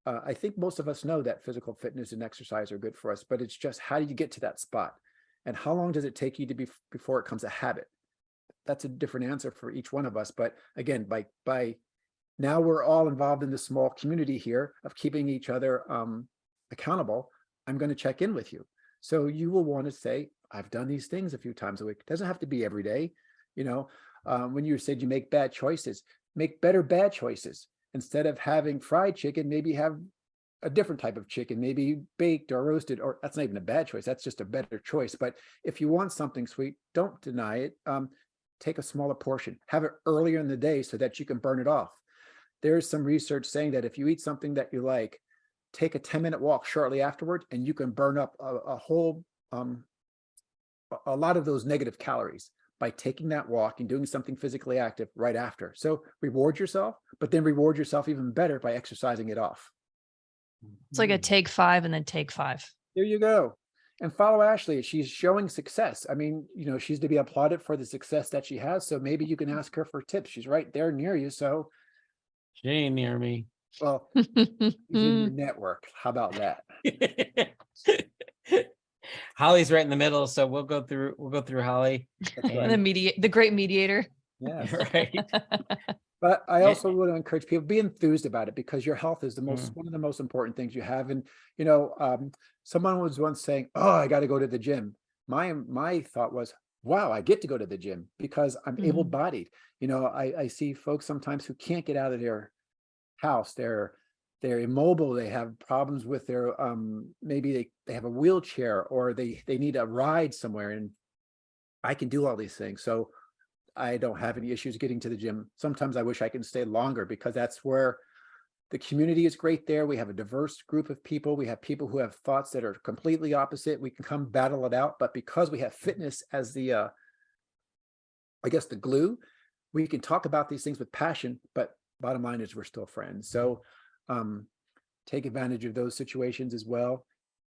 F: I think most of us know that physical fitness and exercise are good for us, but it's just, how do you get to that spot? And how long does it take you to before it becomes a habit? That's a different answer for each one of us. But again, by now we're all involved in the small community here of keeping each other accountable. I'm going to check in with you. So you will want to say, I've done these things a few times a week. It doesn't have to be every day. When you said you make bad choices, make better bad choices. Instead of having fried chicken, maybe have a different type of chicken, maybe baked or roasted, or that's not even a bad choice. That's just a better choice. But if you want something sweet, don't deny it. Take a smaller portion, have it earlier in the day so that you can burn it off. There's some research saying that if you eat something that you like, take a 10-minute walk shortly afterward, and you can burn up a lot of those negative calories by taking that walk and doing something physically active right after. So reward yourself, but then reward yourself even better by exercising it off.
D: It's like a take 5 and then take 5.
F: There you go. And follow Ashley. She's showing success. I mean, she's to be applauded for the success that she has. So maybe you can ask her for tips. She's right there near you. So
C: She ain't near me.
F: well, she's in your network. How about that?
C: Holly's right in the middle, so we'll go through Holly.
D: And the great mediator.
F: Yeah.
C: Right.
F: But I also would encourage people, be enthused about it, because your health is one of the most important things you have. And someone was once saying, "Oh, I got to go to the gym." My thought was, "Wow, I get to go to the gym because I'm able-bodied." I see folks sometimes who can't get out of their house. They're immobile. They have problems with their maybe they have a wheelchair, or they need a ride somewhere, and I can do all these things. So I don't have any issues getting to the gym. Sometimes I wish I can stay longer, because that's where the community is great there. We have a diverse group of people. We have people who have thoughts that are completely opposite. We can come battle it out. But because we have fitness as the glue, we can talk about these things with passion, but bottom line is we're still friends. So take advantage of those situations as well.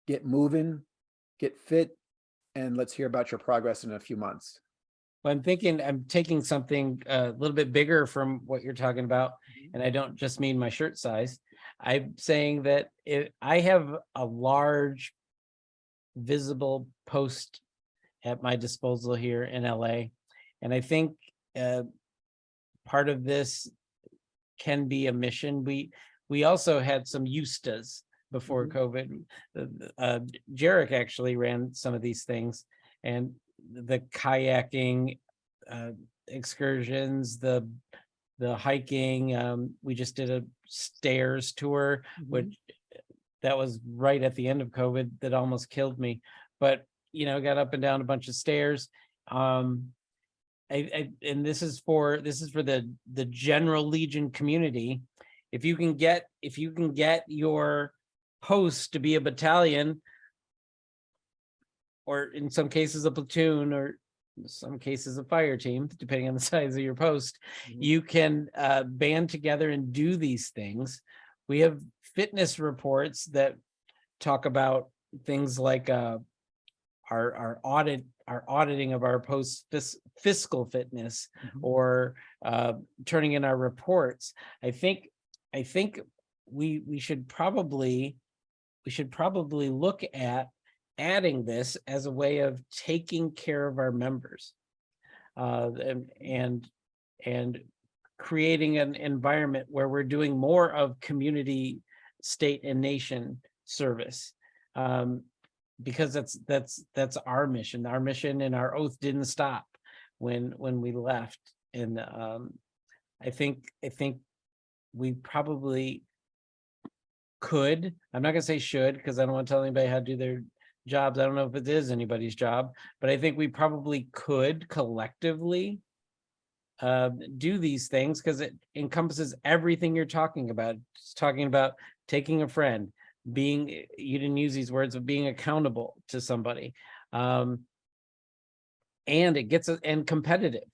F: Get moving, get fit, and let's hear about your progress in a few months.
C: Well, I'm taking something a little bit bigger from what you're talking about, and I don't just mean my shirt size. I'm saying that I have a large visible post at my disposal here in LA, and I think part of this can be a mission. We also had some Eustas before COVID. Jarek actually ran some of these things, and the kayaking excursions, the hiking. We just did a stairs tour, which that was right at the end of COVID. That almost killed me, but got up and down a bunch of stairs. And this is for the general Legion community. If you can get your post to be a battalion, or in some cases a platoon, or in some cases a fire team, depending on the size of your post, you can band together and do these things. We have fitness reports that talk about things like our auditing of our post fiscal fitness, or turning in our reports. I think we should probably look at adding this as a way of taking care of our members, and creating an environment where we're doing more of community, state, and nation service, because that's our mission. Our mission and our oath didn't stop when we left, and I think we probably could. I'm not gonna say should, because I don't want to tell anybody how to do jobs. I don't know if it is anybody's job, but I think we probably could collectively do these things because it encompasses everything you're talking about. It's talking about taking a friend, being, you didn't use these words, of being accountable to somebody. And it gets and competitive.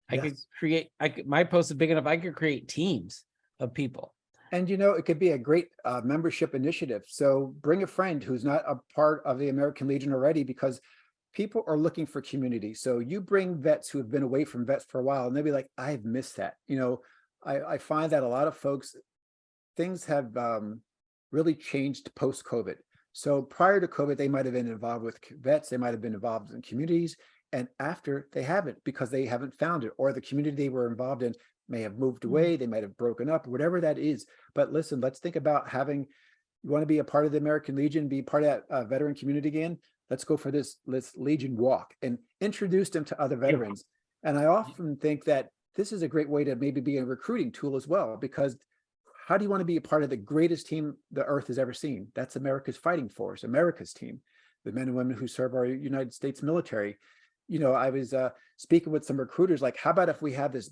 C: I could create, my post is big enough, I could create teams of people.
F: And it could be a great membership initiative. So bring a friend who's not a part of the American Legion already, because people are looking for community. So you bring vets who have been away from vets for a while, and they'll be like, I've missed that. I find that a lot of folks, things have really changed post-COVID. So prior to COVID, they might have been involved with vets, they might have been involved in communities, and after they haven't, because they haven't found it, or the community they were involved in may have moved away, they might have broken up, whatever that is. But listen, let's think about having, you want to be a part of the American Legion, be part of that veteran community again, let's go for this Legion walk and introduce them to other veterans. And I often think that this is a great way to maybe be a recruiting tool as well, because how do you want to be a part of the greatest team the earth has ever seen? That's America's fighting force, America's team, the men and women who serve our United States military. I was speaking with some recruiters, like, how about if we have this,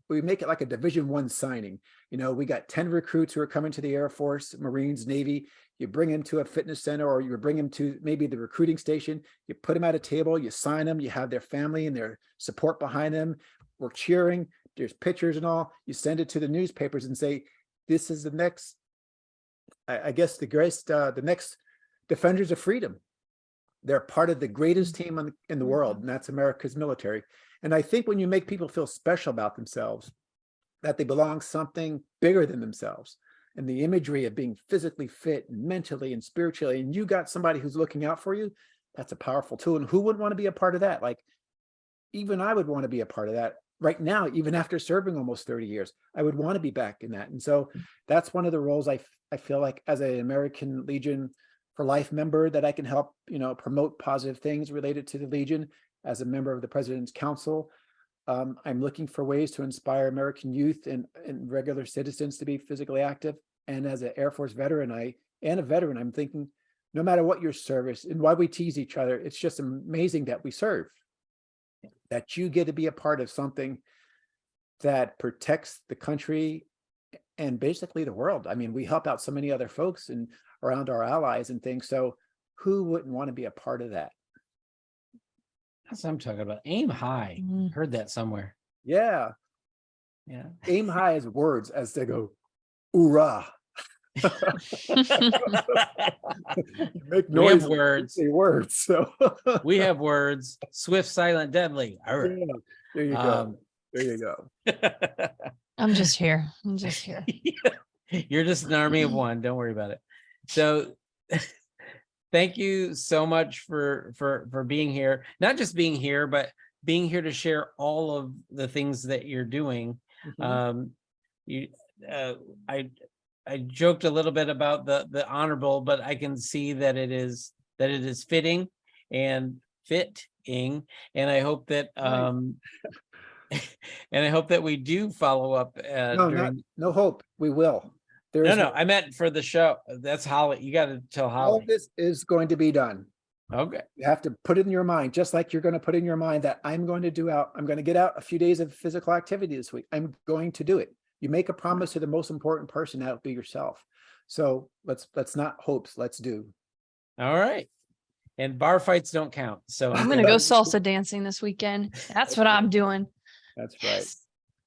F: we make it like a Division I signing. We got 10 recruits who are coming to the Air Force, Marines, Navy. You bring them to a fitness center, or you bring them to maybe the recruiting station. You put them at a table, you sign them, you have their family and their support behind them. We're cheering, there's pictures and all. You send it to the newspapers and say, this is the next, I guess, the next defenders of freedom. They're part of the greatest team in the world, and that's America's military. And I think when you make people feel special about themselves, that they belong something bigger than themselves, and the imagery of being physically fit and mentally and spiritually, and you got somebody who's looking out for you, that's a powerful tool. And who wouldn't want to be a part of that? Like, even I would want to be a part of that right now, even after serving almost 30 years, I would want to be back in that. And so that's one of the roles I feel like as an American Legion for Life member, that I can help, promote positive things related to the Legion. As a member of the President's Council, I'm looking for ways to inspire American youth and regular citizens to be physically active. And as an Air Force veteran, I'm thinking, no matter what your service, and why we tease each other, it's just amazing that we serve, that you get to be a part of something that protects the country and basically the world. I mean, we help out so many other folks and around our allies and things. So who wouldn't want to be a part of that?
C: That's what I'm talking about. Aim high. Heard that somewhere.
F: Yeah. Aim high as words, as they go, hoorah. Make noise.
C: We have words.
F: Say words. So
C: we have words. Swift, silent, deadly.
F: Yeah, there you go. There you go.
D: I'm just here.
C: You're just an army of one. Don't worry about it. So thank you so much for being here. Not just being here, but being here to share all of the things that you're doing. I joked a little bit about the honorable, but I can see that it is fitting and fitting, and I hope that and I hope that we do follow up.
F: No hope. We will.
C: No, I meant for the show. That's Holly. You got to tell Holly.
F: All of this is going to be done.
C: Okay.
F: You have to put it in your mind, just like you're going to put in your mind that I'm going to get out a few days of physical activity this week. I'm going to do it. You make a promise to the most important person, that would be yourself. So let's not hopes, let's do.
C: All right. And bar fights don't count. So
D: I'm going to go salsa dancing this weekend. That's what I'm doing.
F: That's right.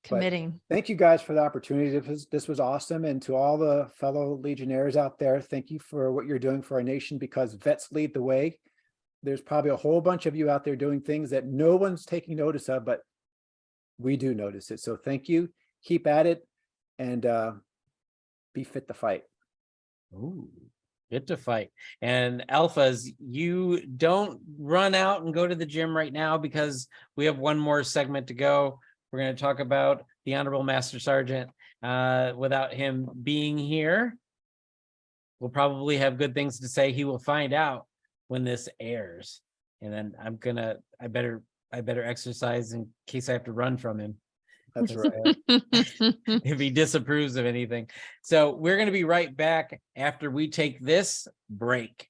D: Committing.
F: But thank you guys for the opportunity. This was awesome. And to all the fellow Legionnaires out there, thank you for what you're doing for our nation, because vets lead the way. There's probably a whole bunch of you out there doing things that no one's taking notice of, but we do notice it. So thank you. Keep at it, and be fit to fight.
C: Ooh, fit to fight. And alphas, you don't run out and go to the gym right now, because we have one more segment to go. We're going to talk about the Honorable Master Sergeant. Without him being here, we'll probably have good things to say. He will find out when this airs, and then I better exercise in case I have to run from him.
F: That's right.
C: If he disapproves of anything. So we're going to be right back after we take this break.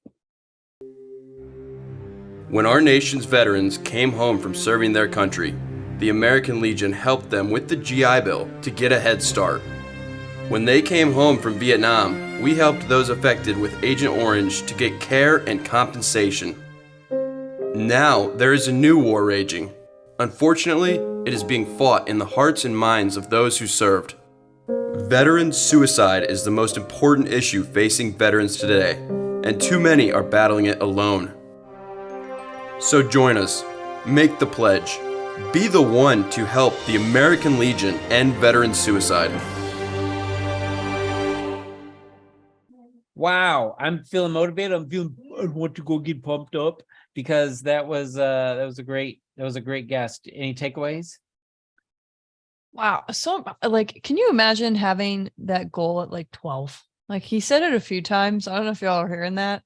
G: When our nation's veterans came home from serving their country, the American Legion helped them with the GI Bill to get a head start. When they came home from Vietnam, we helped those affected with Agent Orange to get care and compensation. Now, there is a new war raging. Unfortunately, it is being fought in the hearts and minds of those who served. Veteran suicide is the most important issue facing veterans today, and too many are battling it alone. So join us, make the pledge, be the one to help the American Legion end veteran suicide.
C: Wow, I'm feeling motivated. I want to go get pumped up because that was a great guest. Any takeaways?
D: Wow. So like, can you imagine having that goal at like 12? Like he said it a few times. I don't know if y'all are hearing that,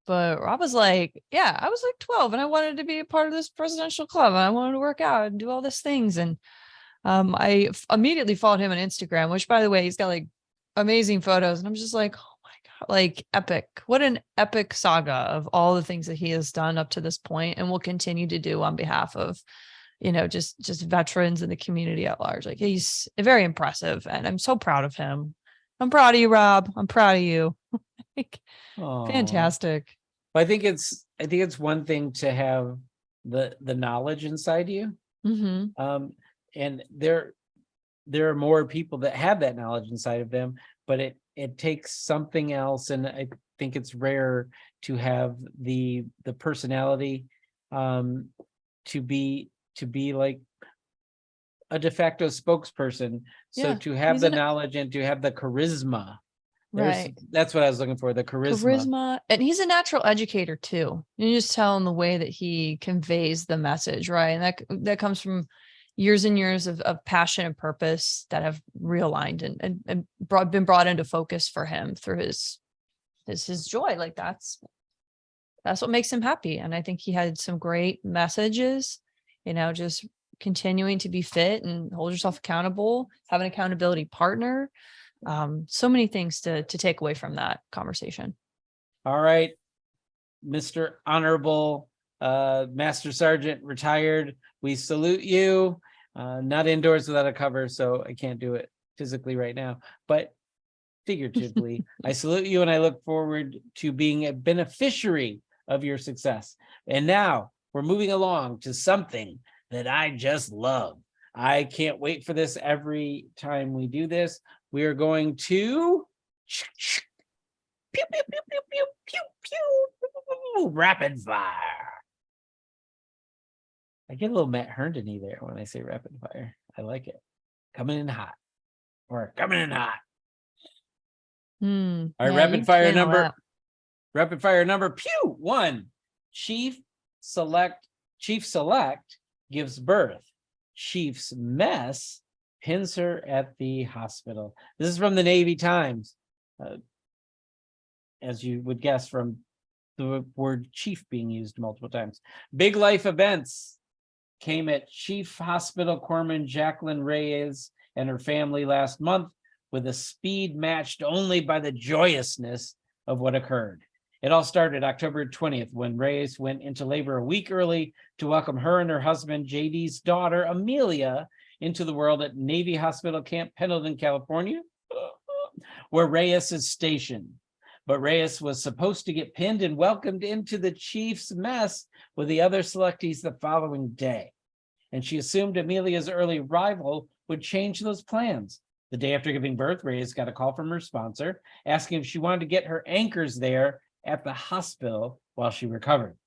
D: but Rob was like, yeah, I was like 12 and I wanted to be a part of this presidential club. And I wanted to work out and do all these things. And I immediately followed him on Instagram, which by the way, he's got like amazing photos. And I'm just like, oh my God, like epic. What an epic saga of all the things that he has done up to this point and will continue to do on behalf of, you know, just veterans and the community at large. Like he's very impressive and I'm so proud of him. I'm proud of you, Rob. I'm proud of you. Like, fantastic.
C: But I think it's one thing to have the knowledge inside you.
D: Mm-hmm.
C: And there are more people that have that knowledge inside of them, but it takes something else. And I think it's rare to have the personality to be like a de facto spokesperson. So
D: Yeah,
C: to have the knowledge and to have the charisma,
D: right?
C: That's what I was looking for, the charisma.
D: And he's a natural educator too. You just tell him the way that he conveys the message, right? And that comes from years and years of passion and purpose that have realigned and been brought into focus for him through his joy. Like that's what makes him happy. And I think he had some great messages, you know, just continuing to be fit and hold yourself accountable, have an accountability partner. So many things to take away from that conversation.
C: All right, Mr. Honorable Master Sergeant retired, we salute you. Not indoors without a cover, so I can't do it physically right now, but figuratively, I salute you and I look forward to being a beneficiary of your success. And now we're moving along to something that I just love. I can't wait for this every time we do this. We are going to pew, pew, pew, pew, pew, pew, pew, rapid fire. I get a little Matt Herndon-y there when I say rapid fire. I like it. Coming in hot. Or coming in hot. All right, rapid fire number. Rapid fire number pew 1. Chief select gives birth. Chief's mess pins her at the hospital. This is from the Navy Times. As you would guess from the word chief being used multiple times. Big life events came at Chief Hospital Corpsman Jacqueline Reyes and her family last month with a speed matched only by the joyousness of what occurred. It all started October 20th when Reyes went into labor a week early to welcome her and her husband, JD's daughter, Amelia, into the world at Navy Hospital Camp Pendleton, California, where Reyes is stationed. But Reyes was supposed to get pinned and welcomed into the chief's mess with the other selectees the following day. And she assumed Amelia's early arrival would change those plans. The day after giving birth, Reyes got a call from her sponsor asking if she wanted to get her anchors there at the hospital while she recovered.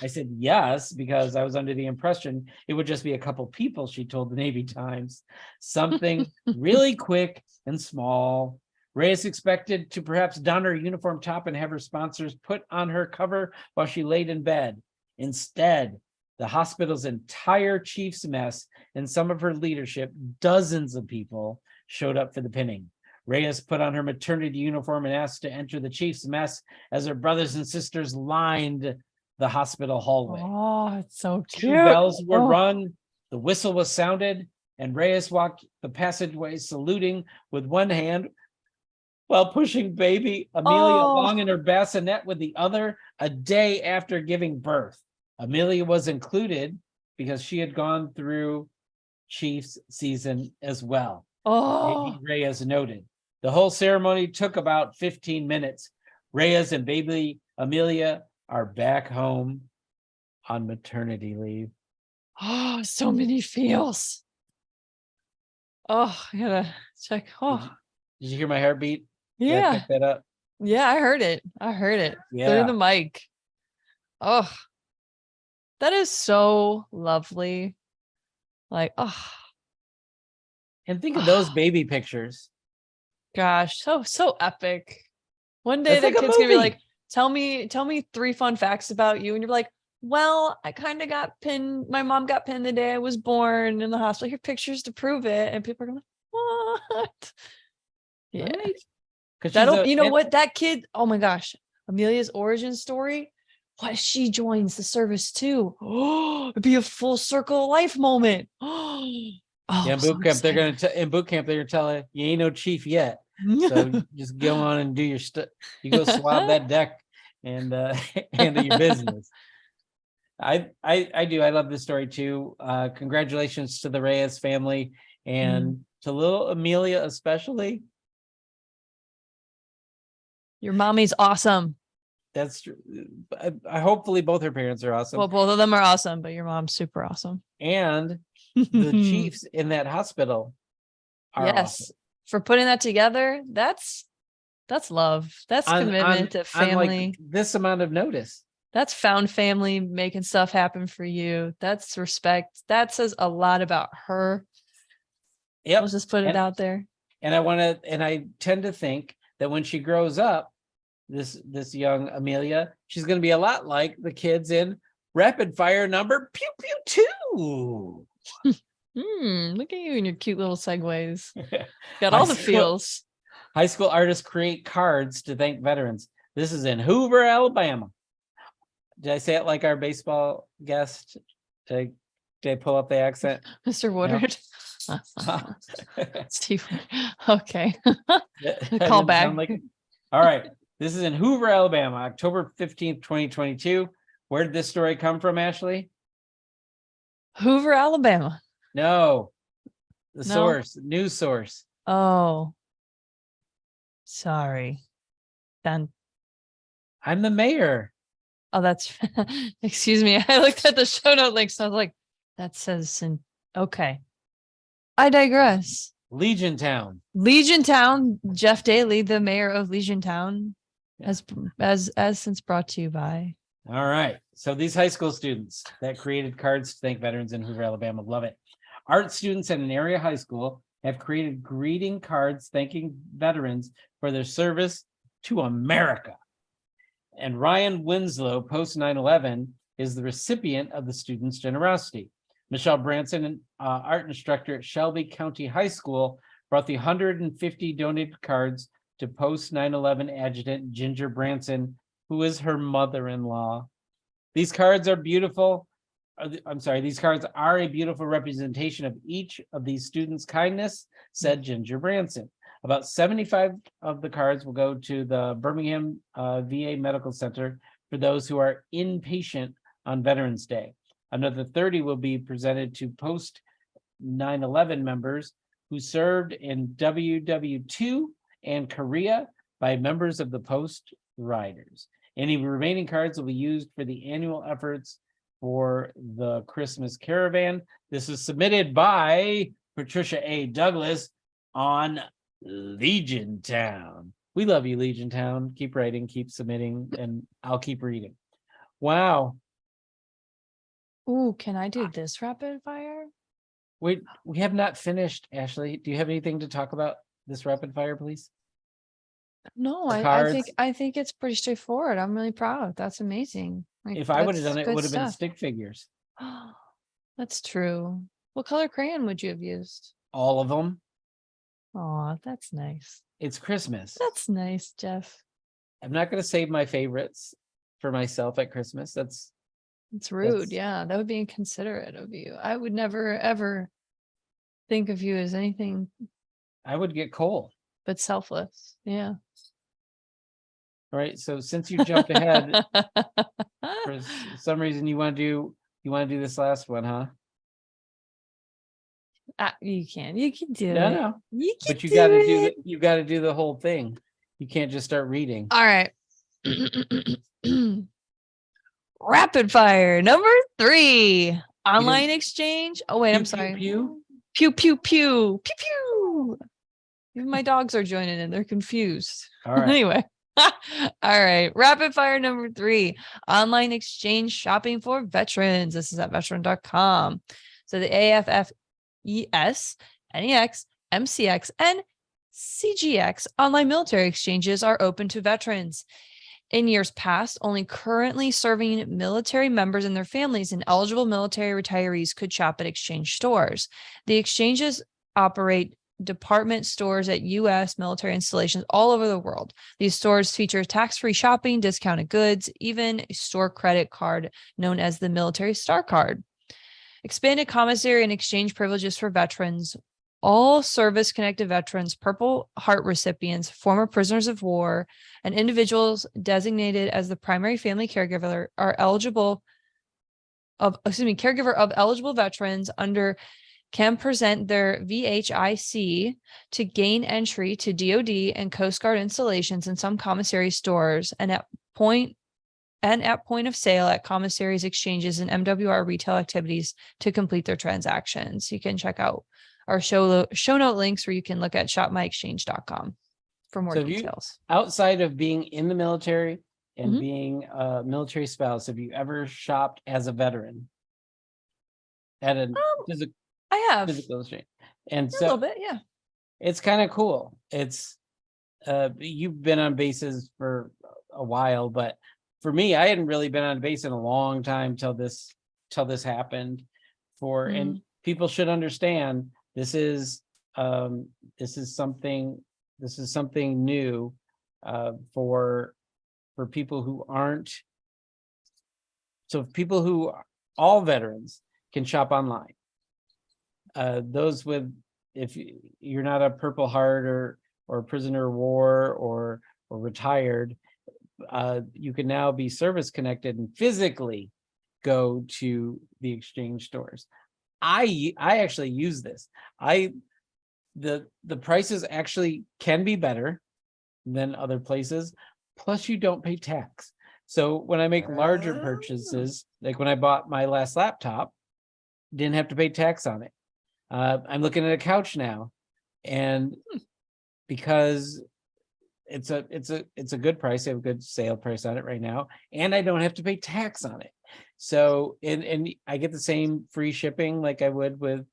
C: I said yes, because I was under the impression it would just be a couple people, she told the Navy Times. Something really quick and small. Reyes expected to perhaps don her uniform top and have her sponsors put on her cover while she laid in bed. Instead, the hospital's entire chief's mess and some of her leadership, dozens of people, showed up for the pinning. Reyes put on her maternity uniform and asked to enter the chief's mess as her brothers and sisters lined the hospital hallway.
D: Oh, it's so cute.
C: 2 bells were rung, the whistle was sounded, and Reyes walked the passageway saluting with one hand while pushing baby Amelia along in her bassinet with the other a day after giving birth. Amelia was included because she had gone through Chiefs season as well.
D: Oh,
C: Reyes noted. The whole ceremony took about 15 minutes. Reyes and baby Amelia are back home on maternity leave.
D: oh, so many feels. Oh, I gotta check. Oh,
C: Did you hear my heartbeat? Did I
D: yeah.
C: pick that up?
D: Yeah, I heard it. I heard it through
C: Yeah.
D: the mic. Oh, that is so lovely. Like, oh
C: And think of those baby pictures.
D: gosh, so epic. One day
C: That's
D: the
C: like a
D: kid's gonna be
C: movie.
D: like, tell me 3 fun facts about you. And you're like, well, I kind of got pinned. My mom got pinned the day I was born in the hospital. Here are pictures to prove it. And people are going, what? Yeah.
C: Right? Because
D: That'll, you know what? That kid, oh my gosh, Amelia's origin story. What if she joins the service too? Oh, it'd be a full circle of life moment. Oh,
C: in boot camp, they're gonna tell her you ain't no chief yet. So just go on and do your stuff. You go swab that deck and handle your business. I do. I love this story too. Congratulations to the Reyes family and to little Amelia especially.
D: Your mommy's awesome.
C: That's true. I hopefully both her parents are awesome.
D: Well, both of them are awesome, but your mom's super awesome.
C: And the chiefs in that hospital are awesome.
D: For putting that together. That's love. That's commitment to family.
C: Like this amount of notice.
D: That's found family making stuff happen for you. That's respect. That says a lot about her.
C: Yep.
D: Let's just put it out there.
C: And I tend to think that when she grows up, this young Amelia, she's going to be a lot like the kids in Rapid Fire number Pew Pew 2.
D: Look at you and your cute little segues. Got all the feels.
C: High school artists create cards to thank veterans. This is in Hoover, Alabama. Did I say it like our baseball guest? Did I pull up the accent?
D: Mr. Woodard. Steve. Okay. Call back.
C: All right. This is in Hoover, Alabama, October 15th, 2022. Where did this story come from, Ashley?
D: Hoover, Alabama.
C: No. Source, news source.
D: Oh. Sorry. Then
C: I'm the mayor.
D: Oh, that's excuse me. I looked at the show note links. So I was like, that says okay. I digress.
C: Legiontown.
D: Legiontown. Jeff Daly, the mayor of Legiontown, has since brought to you by.
C: All right. So these high school students that created cards to thank veterans in Hoover, Alabama, love it. Art students at an area high school have created greeting cards thanking veterans for their service to America. And Ryan Winslow, post 9/11, is the recipient of the students' generosity. Michelle Branson, art instructor at Shelby County High School, brought the 150 donated cards to post 9/11 adjutant Ginger Branson, who is her mother-in-law. These cards are beautiful. These cards are a beautiful representation of each of these students' kindness, said Ginger Branson. About 75 of the cards will go to the Birmingham VA Medical Center for those who are inpatient on Veterans Day. Another 30 will be presented to post 9/11 members who served in WW2 and Korea by members of the Post Riders. Any remaining cards will be used for the annual efforts for the Christmas Caravan. This is submitted by Patricia A. Douglas on Legiontown. We love you, Legiontown. Keep writing, keep submitting, and I'll keep reading. Wow.
D: Ooh, can I do this rapid fire?
C: Wait, we have not finished, Ashley. Do you have anything to talk about this rapid fire, please?
D: No, I think it's pretty straightforward. I'm really proud. That's amazing. Like,
C: If I would have done it, it
D: good
C: would have been
D: stuff.
C: stick figures.
D: That's true. What color crayon would you have used?
C: All of them.
D: Oh, that's nice.
C: It's Christmas.
D: That's nice, Jeff.
C: I'm not going to save my favorites for myself at Christmas.
D: It's rude. Yeah, that would be inconsiderate of you. I would never, ever think of you as anything
C: I would get coal.
D: but selfless. Yeah.
C: All right. So since you jumped ahead, for some reason you want to do this last one, huh?
D: You can do
C: No,
D: it.
C: no.
D: You can
C: But you
D: do
C: got to
D: it.
C: you got to do the whole thing. You can't just start reading.
D: All right. Rapid fire number 3. Online exchange. Oh wait,
C: Pew,
D: I'm
C: pew,
D: sorry.
C: pew.
D: Pew pew pew pew pew. Even my dogs are joining in. They're confused.
C: All right.
D: Anyway. All right. Rapid fire number 3. Online exchange shopping for veterans. This is at veteran.com. So the AFFES, NEX, MCX, and CGX online military exchanges are open to veterans. In years past, only currently serving military members and their families and eligible military retirees could shop at exchange stores. The exchanges operate department stores at U.S. military installations all over the world. These stores feature tax-free shopping, discounted goods, even a store credit card known as the Military Star Card. Expanded commissary and exchange privileges for veterans. All service-connected veterans, Purple Heart recipients, former prisoners of war, and individuals designated as the primary family caregiver are caregiver of eligible veterans can present their VHIC to gain entry to DoD and Coast Guard installations in some commissary stores and at point of sale at commissaries, exchanges, and MWR retail activities to complete their transactions. You can check out our show note links where you can look at shopmyexchange.com for more details.
C: Outside of being in the military and
D: Mhm.
C: being a military spouse, have you ever shopped as a veteran at a
D: I have
C: physical exchange? And
D: a
C: so
D: little bit, yeah.
C: it's kind of cool. It's you've been on bases for a while, but for me, I hadn't really been on base in a long time till this happened. And people should understand this is something new for people who aren't. So people who all veterans can shop online. Those with, if you're not a Purple Heart or prisoner of war or retired, you can now be service connected and physically go to the exchange stores. I actually use this. The prices actually can be better than other places. Plus, you don't pay tax. So when I make larger purchases, like when I bought my last laptop, didn't have to pay tax on it. I'm looking at a couch now, and because it's a good price, I have a good sale price on it right now, and I don't have to pay tax on it. So and I get the same free shipping like I would with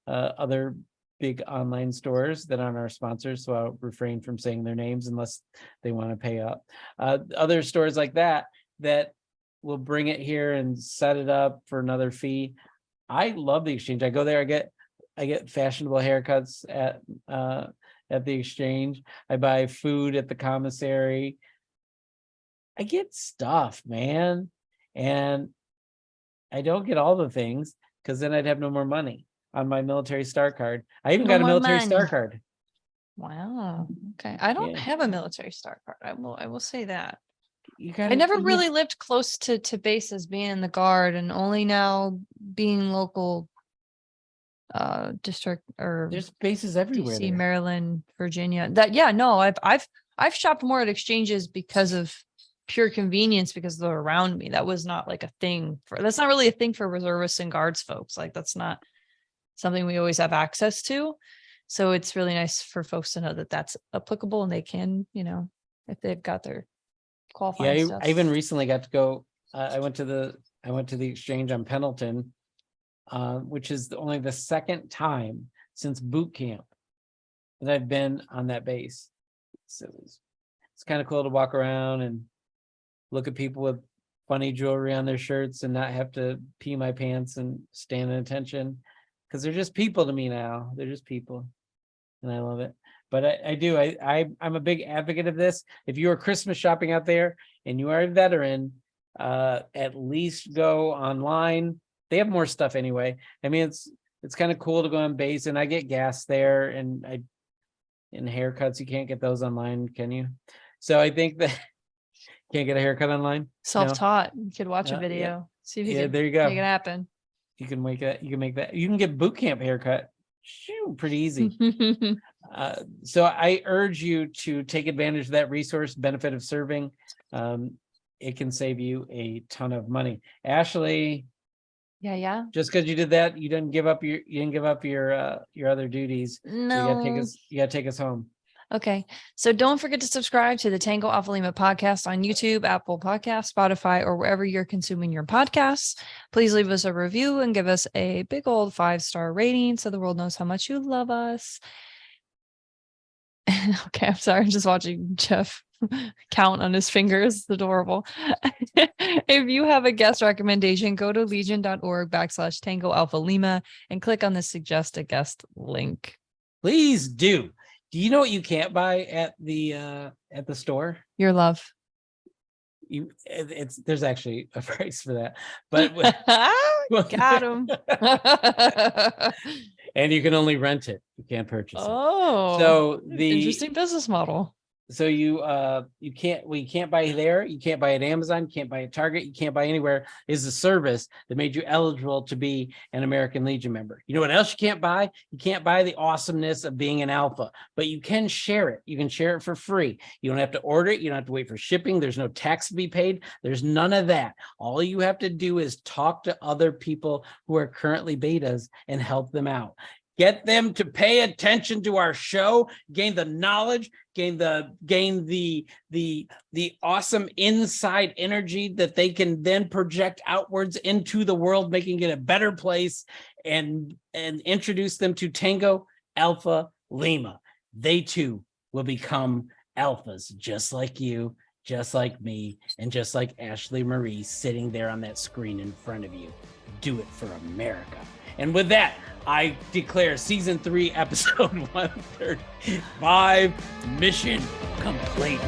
C: other big online stores that aren't our sponsors, so I'll refrain from saying their names unless they want to pay up. Other stores like that will bring it here and set it up for another fee. I love the exchange. I go there, I get fashionable haircuts at the exchange. I buy food at the commissary. I get stuff, man. And I don't get all the things because then I'd have no more money on my military star card. I even got a military star card.
D: Wow. Okay. I don't have a military star card. I will say that.
C: I
D: never really lived close to bases, being in the Guard, and only now being local district or
C: there's bases everywhere.
D: DC, Maryland, Virginia. I've shopped more at exchanges because of pure convenience, because they're around me. That was not like a thing that's not really a thing for reservists and guards folks. Like that's not something we always have access to. So it's really nice for folks to know that that's applicable and they can, if they've got their qualifying stuff.
C: I even recently got to go. I went to the exchange on Pendleton, which is only the second time since boot camp that I've been on that base. So it's kind of cool to walk around and look at people with funny jewelry on their shirts and not have to pee my pants and stand at attention, because they're just people to me now. They're just people, and I love it. But I'm a big advocate of this. If you are Christmas shopping out there and you are a veteran, at least go online. They have more stuff anyway. I mean, it's kind of cool to go on base, and I get gas there, and haircuts, you can't get those online, can you? So I think that Can't get a haircut online?
D: Self-taught. You could watch a
C: Yeah.
D: video. See if you
C: Yeah,
D: can
C: there you go.
D: make it happen.
C: You can make that. You can make that. You can get boot camp haircut. Shoo, pretty easy. So I urge you to take advantage of that resource, benefit of serving. It can save you a ton of money. Ashley,
D: Yeah.
C: just because you did that, you didn't give up your other duties.
D: No.
C: So you gotta take us home.
D: Okay. So don't forget to subscribe to the Tango Alpha Lima podcast on YouTube, Apple Podcasts, Spotify, or wherever you're consuming your podcasts. Please leave us a review and give us a big old 5-star rating so the world knows how much you love us. Okay, I'm sorry. I'm just watching Jeff count on his fingers. It's adorable. If you have a guest recommendation, go to legion.org/Tango Alpha Lima and click on the suggest a guest link.
C: Please do. Do you know what you can't buy at the store?
D: Your love.
C: There's actually a price for that, but
D: Got him.
C: and you can only rent it. You can't purchase it.
D: Oh,
C: So
D: interesting business model.
C: So you can't buy there, you can't buy at Amazon, you can't buy at Target, you can't buy anywhere. Is a service that made you eligible to be an American Legion member. You know what else you can't buy? You can't buy the awesomeness of being an alpha, but you can share it. You can share it for free. You don't have to order it. You don't have to wait for shipping. There's no tax to be paid. There's none of that. All you have to do is talk to other people who are currently betas and help them out. Get them to pay attention to our show, gain the knowledge, gain the awesome inside energy that they can then project outwards into the world, making it a better place, and introduce them to Tango Alpha Lima. They too will become alphas, just like you, just like me, and just like Ashley Marie sitting there on that screen in front of you. Do it for America. And with that, I declare season 3, episode 135 mission complete.